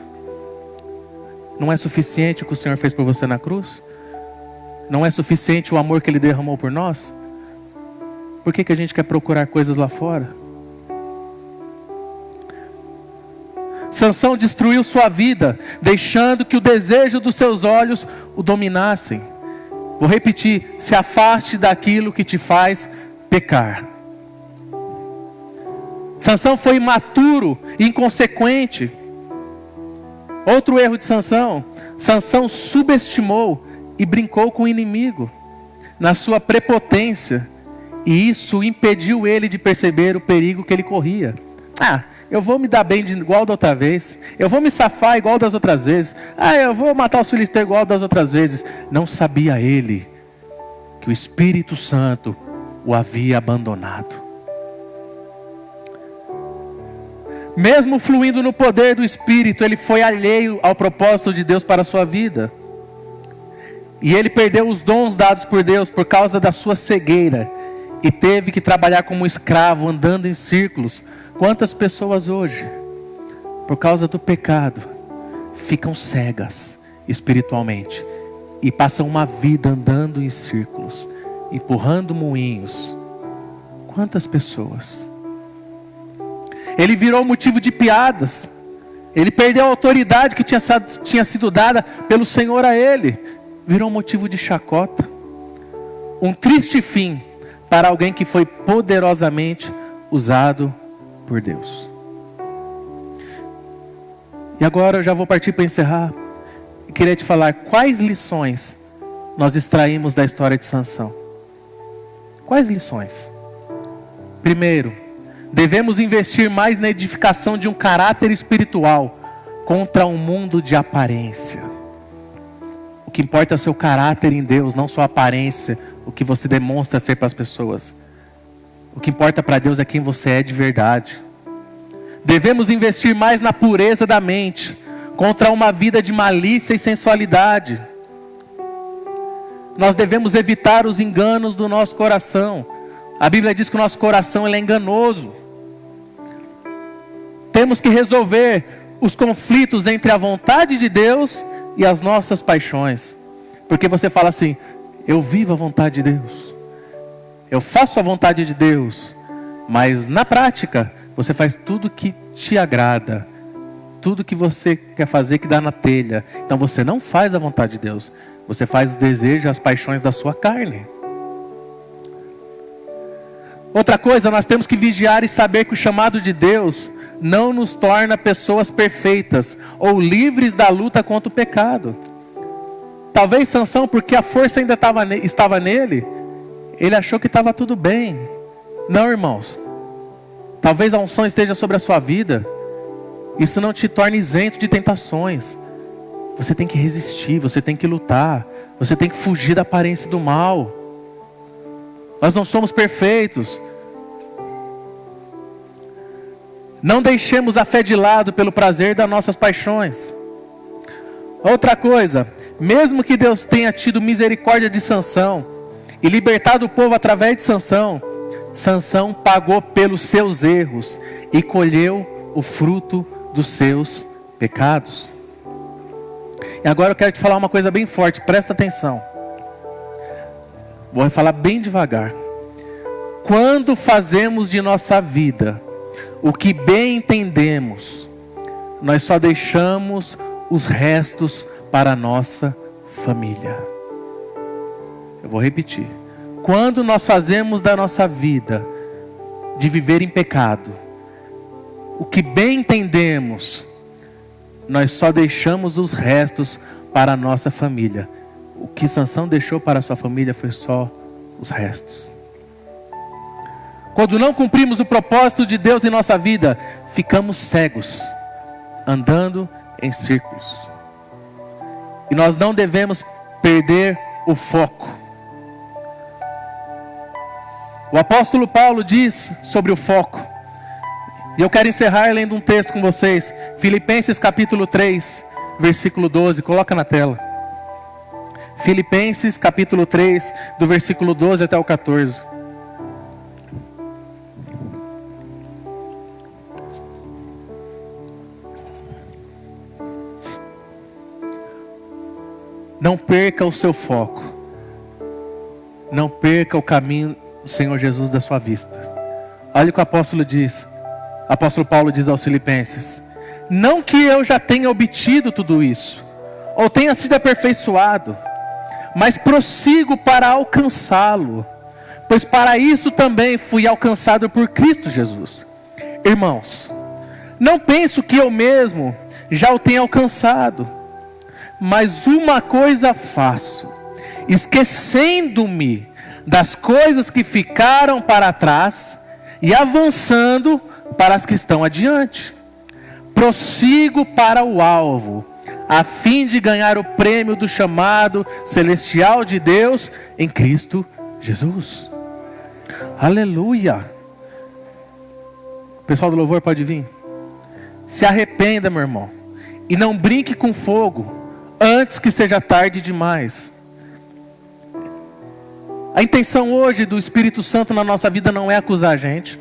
Não é suficiente o que o Senhor fez por você na cruz? Não é suficiente o amor que Ele derramou por nós? por que a gente quer procurar coisas lá fora? Sansão destruiu sua vida, deixando que o desejo dos seus olhos o dominassem. Vou repetir: se afaste daquilo que te faz pecar. Sansão foi imaturo e inconsequente. Outro erro de Sansão: Sansão subestimou e brincou com o inimigo na sua prepotência, e isso impediu ele de perceber o perigo que ele corria. Eu vou me dar bem igual da outra vez. Eu vou me safar igual das outras vezes. Eu vou matar os filisteus igual das outras vezes. Não sabia ele que o Espírito Santo o havia abandonado. Mesmo fluindo no poder do Espírito, ele foi alheio ao propósito de Deus para a sua vida. E ele perdeu os dons dados por Deus por causa da sua cegueira. E teve que trabalhar como escravo, andando em círculos. Quantas pessoas hoje, por causa do pecado, ficam cegas espiritualmente e passam uma vida andando em círculos, empurrando moinhos? Quantas pessoas? Ele virou motivo de piadas. Ele perdeu a autoridade que tinha sido dada pelo Senhor a ele. Virou motivo de chacota. Um triste fim para alguém que foi poderosamente usado por Deus. E agora eu já vou partir para encerrar. Eu queria te falar quais lições nós extraímos da história de Sansão. Quais lições? Primeiro, devemos investir mais na edificação de um caráter espiritual contra um mundo de aparência. O que importa é o seu caráter em Deus, não sua aparência, o que você demonstra ser para as pessoas. O que importa para Deus é quem você é de verdade. Devemos investir mais na pureza da mente, contra uma vida de malícia e sensualidade. Nós devemos evitar os enganos do nosso coração. A Bíblia diz que o nosso coração ele é enganoso. Temos que resolver os conflitos entre a vontade de Deus e as nossas paixões. Porque você fala assim: eu vivo a vontade de Deus, eu faço a vontade de Deus, mas na prática você faz tudo que te agrada, tudo que você quer fazer que dá na telha. Então você não faz a vontade de Deus, você faz os desejos, as paixões da sua carne. Outra coisa, nós temos que vigiar e saber que o chamado de Deus não nos torna pessoas perfeitas ou livres da luta contra o pecado. Talvez Sansão, porque a força ainda estava nele, ele achou que estava tudo bem. Não, irmãos. Talvez a unção esteja sobre a sua vida. Isso não te torna isento de tentações. Você tem que resistir, você tem que lutar, você tem que fugir da aparência do mal. Nós não somos perfeitos. Não deixemos a fé de lado pelo prazer das nossas paixões. Outra coisa, mesmo que Deus tenha tido misericórdia de Sansão e libertado o povo através de Sansão, Sansão pagou pelos seus erros e colheu o fruto dos seus pecados. E agora eu quero te falar uma coisa bem forte, presta atenção. Vou falar bem devagar. Quando fazemos de nossa vida o que bem entendemos, nós só deixamos os restos para a nossa família. Eu vou repetir. Quando nós fazemos da nossa vida de viver em pecado o que bem entendemos, nós só deixamos os restos para a nossa família. O que Sansão deixou para a sua família foi só os restos. Quando não cumprimos o propósito de Deus em nossa vida, ficamos cegos, andando em círculos. E nós não devemos perder o foco. O apóstolo Paulo diz sobre o foco. E eu quero encerrar lendo um texto com vocês. Filipenses capítulo 3, versículo 12. Coloca na tela. Filipenses capítulo 3, do versículo 12 até o 14. Não perca o seu foco. Não perca o caminho o Senhor Jesus da sua vista. Olha o que o apóstolo diz. O apóstolo Paulo diz aos Filipenses: não que eu já tenha obtido tudo isso, ou tenha sido aperfeiçoado, mas prossigo para alcançá-lo, pois para isso também fui alcançado por Cristo Jesus. Irmãos, não penso que eu mesmo já o tenha alcançado, mas uma coisa faço, esquecendo-me das coisas que ficaram para trás e avançando para as que estão adiante, prossigo para o alvo, a fim de ganhar o prêmio do chamado celestial de Deus em Cristo Jesus. Aleluia. O pessoal do louvor pode vir. Se arrependa, meu irmão, e não brinque com fogo antes que seja tarde demais. A intenção hoje do Espírito Santo na nossa vida não é acusar a gente,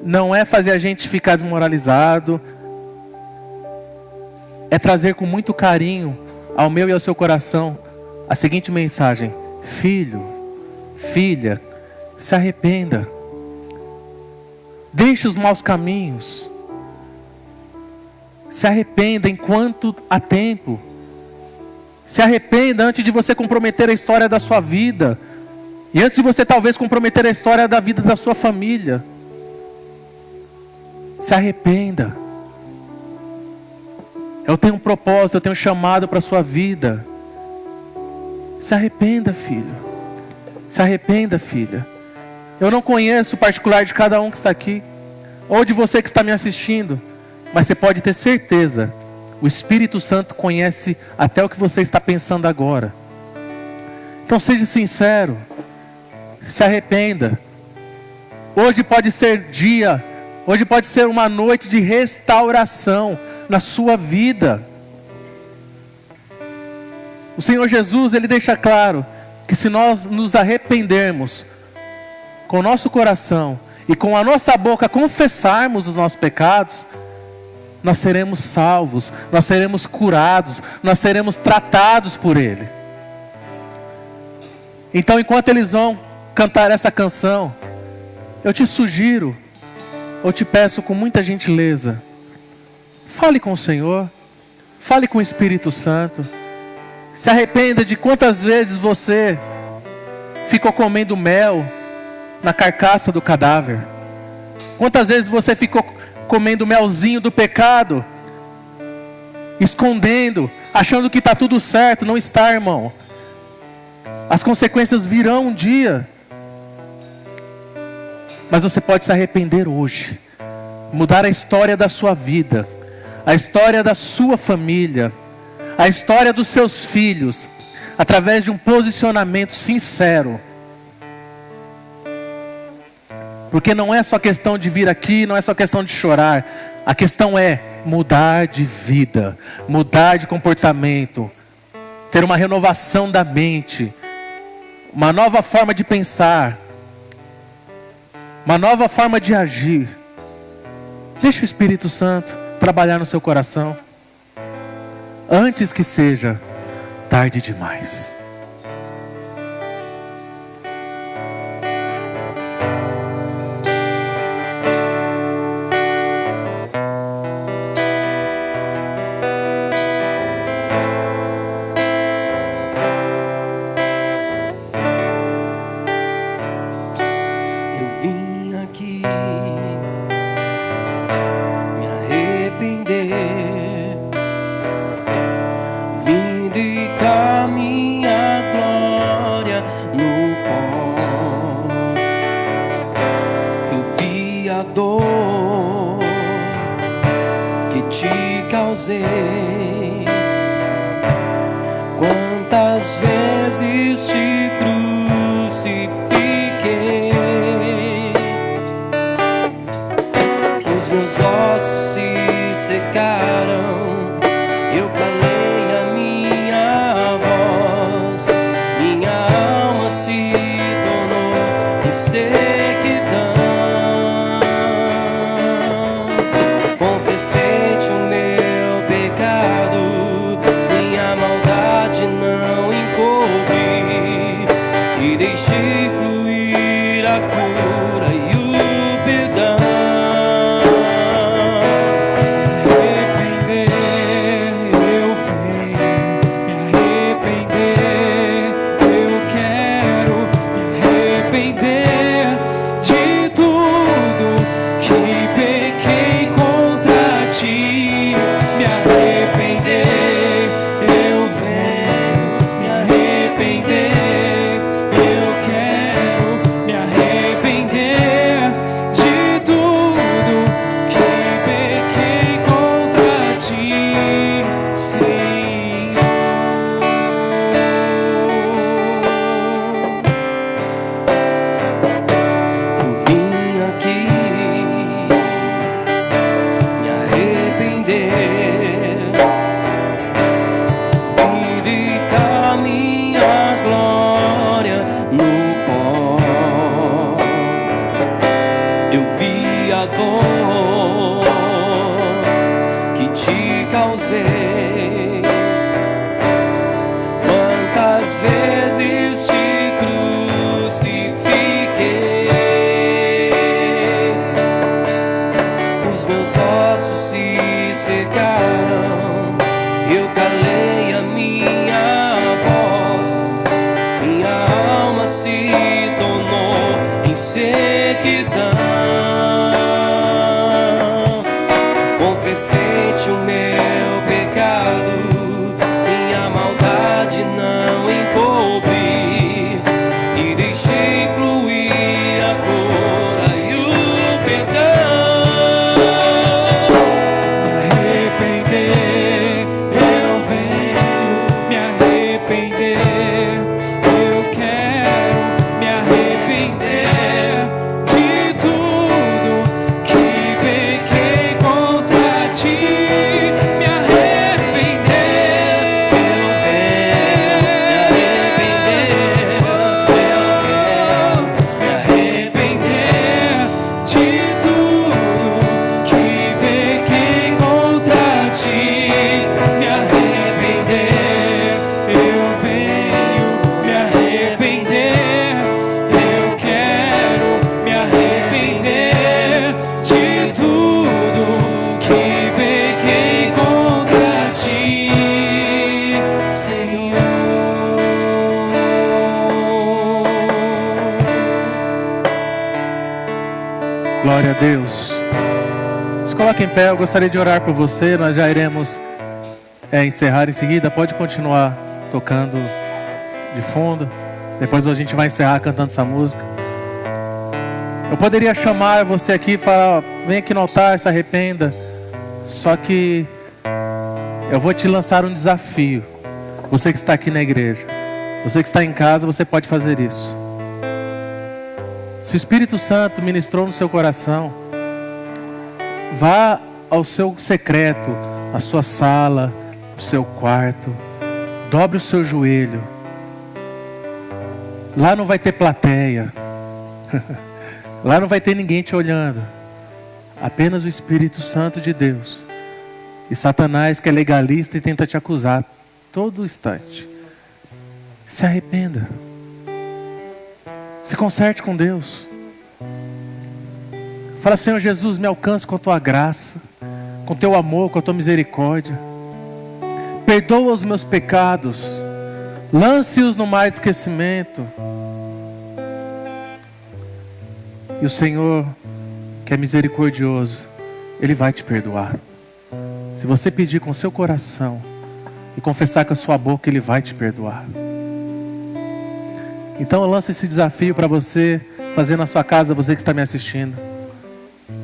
não é fazer a gente ficar desmoralizado, é trazer com muito carinho ao meu e ao seu coração a seguinte mensagem: filho, filha, se arrependa, deixe os maus caminhos, se arrependa enquanto há tempo, se arrependa antes de você comprometer a história da sua vida, e antes de você talvez comprometer a história da vida da sua família. Se arrependa. Eu tenho um propósito, eu tenho um chamado para a sua vida. Se arrependa, filho. Se arrependa, filha. Eu não conheço o particular de cada um que está aqui, ou de você que está me assistindo, mas você pode ter certeza, o Espírito Santo conhece até o que você está pensando agora. Então seja sincero, se arrependa. Hoje pode ser dia, hoje pode ser uma noite de restauração na sua vida. O Senhor Jesus, Ele deixa claro que se nós nos arrependermos com o nosso coração e com a nossa boca confessarmos os nossos pecados, nós seremos salvos, nós seremos curados, nós seremos tratados por Ele. Então, enquanto eles vão cantar essa canção, eu te sugiro, eu te peço com muita gentileza, fale com o Senhor, fale com o Espírito Santo, se arrependa de quantas vezes você ficou comendo mel na carcaça do cadáver, quantas vezes você ficou comendo melzinho do pecado, escondendo, achando que está tudo certo. Não está, irmão. As consequências virão um dia, mas você pode se arrepender hoje, mudar a história da sua vida, a história da sua família, a história dos seus filhos, através de um posicionamento sincero. Porque não é só questão de vir aqui, não é só questão de chorar. A questão é mudar de vida, mudar de comportamento, ter uma renovação da mente, uma nova forma de pensar, uma nova forma de agir. Deixa o Espírito Santo trabalhar no seu coração, antes que seja tarde demais. Quantas vezes te crucifiquei, os meus ossos se secaram, eu calei a minha voz, minha alma se tornou em sequidão. Confessei-te o meu pecado, minha maldade não encobre, e deixei fluir eu vi a dor que te causei. Quantas vezes te crucifiquei, os meus ossos se secaram, eu calei a minha voz, minha alma se tornou em sequidão. Confessei-te o meu pecado, minha maldade não encobri, e deixei fluir a cura e o perdão. Me arrepender, eu venho me arrepender, eu quero me arrepender de tudo que pequei contra ti. Me arrepender, eu venho me arrepender, eu quero me arrepender de tudo que pequei contra ti. Me arrepender, eu venho me arrepender, eu quero me arrepender de tudo que pequei contra ti, Senhor. Glória a Deus. Se coloque em pé, eu gostaria de orar por você. Nós já iremos encerrar em seguida. Pode continuar tocando de fundo. Depois a gente vai encerrar cantando essa música. Eu poderia chamar você aqui e falar: vem aqui no altar, se arrependa. Só que eu vou te lançar um desafio. Você que está aqui na igreja, você que está em casa, você pode fazer isso. Se o Espírito Santo ministrou no seu coração, vá ao seu secreto, à sua sala, ao seu quarto, dobre o seu joelho. Lá não vai ter plateia, lá não vai ter ninguém te olhando, apenas o Espírito Santo de Deus e Satanás, que é legalista e tenta te acusar todo instante. Se arrependa, se conserte com Deus. Fala: Senhor Jesus, me alcance com a tua graça, com o teu amor, com a tua misericórdia. Perdoa os meus pecados, lance-os no mar de esquecimento. E o Senhor, que é misericordioso, Ele vai te perdoar. Se você pedir com o seu coração e confessar com a sua boca, Ele vai te perdoar. Então eu lanço esse desafio para você fazer na sua casa, você que está me assistindo.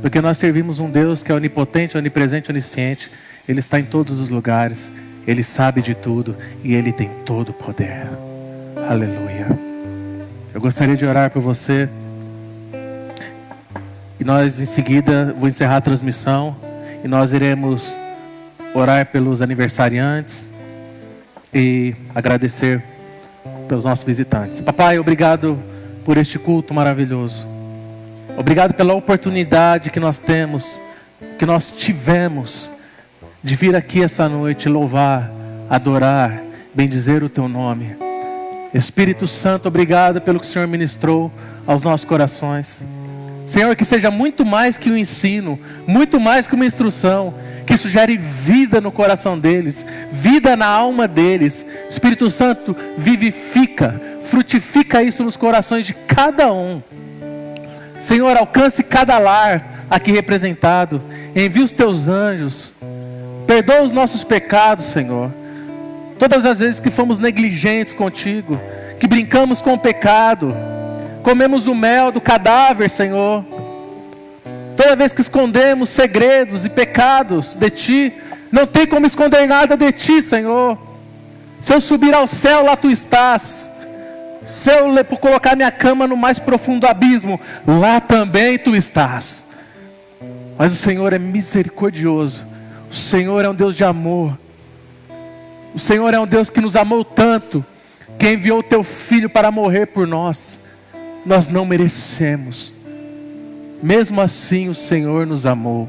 Porque nós servimos um Deus que é onipotente, onipresente, onisciente. Ele está em todos os lugares, Ele sabe de tudo e Ele tem todo o poder. Aleluia. Eu gostaria de orar por você. E nós em seguida, vou encerrar a transmissão, e nós iremos orar pelos aniversariantes e agradecer pelos nossos visitantes. Papai, obrigado por este culto maravilhoso. Obrigado pela oportunidade que nós temos, que nós tivemos de vir aqui essa noite louvar, adorar, bendizer o teu nome. Espírito Santo, obrigado pelo que o Senhor ministrou aos nossos corações. Senhor, que seja muito mais que um ensino, muito mais que uma instrução, que isso gere vida no coração deles, vida na alma deles. Espírito Santo, vivifica, frutifica isso nos corações de cada um. Senhor, alcance cada lar aqui representado, envia os teus anjos, perdoa os nossos pecados, Senhor. Todas as vezes que fomos negligentes contigo, que brincamos com o pecado, comemos o mel do cadáver, Senhor. Toda vez que escondemos segredos e pecados de Ti, não tem como esconder nada de Ti, Senhor. Se eu subir ao céu, lá Tu estás. Se eu colocar minha cama no mais profundo abismo, lá também Tu estás. Mas o Senhor é misericordioso. O Senhor é um Deus de amor. O Senhor é um Deus que nos amou tanto, que enviou o Teu Filho para morrer por nós. Nós não merecemos. mesmo assim o Senhor nos amou.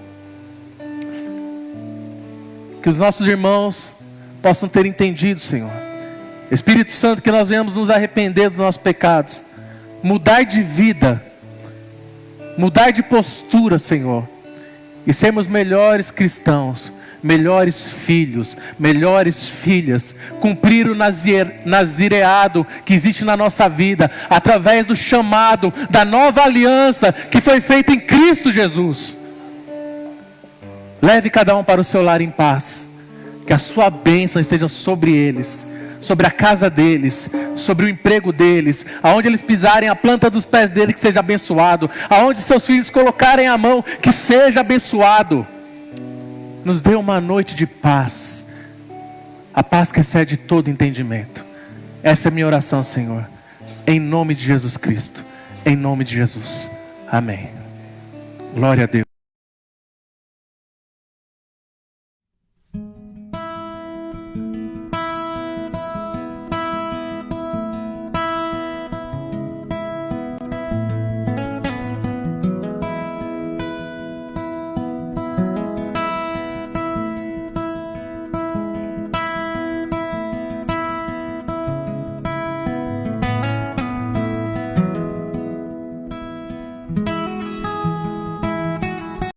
Que os nossos irmãos possam ter entendido, Senhor. Espírito Santo, que nós venhamos nos arrepender dos nossos pecados, mudar de vida, mudar de postura, Senhor, e sermos melhores cristãos, melhores filhos, melhores filhas, cumprir o nazireado que existe na nossa vida, através do chamado da nova aliança que foi feita em Cristo Jesus. Leve cada um para o seu lar em paz, que a sua bênção esteja sobre eles, sobre a casa deles, sobre o emprego deles, aonde eles pisarem a planta dos pés deles, que seja abençoado, aonde seus filhos colocarem a mão, que seja abençoado. Nos dê uma noite de paz, a paz que excede todo entendimento. Essa é a minha oração, Senhor, em nome de Jesus Cristo, em nome de Jesus, amém. Glória a Deus.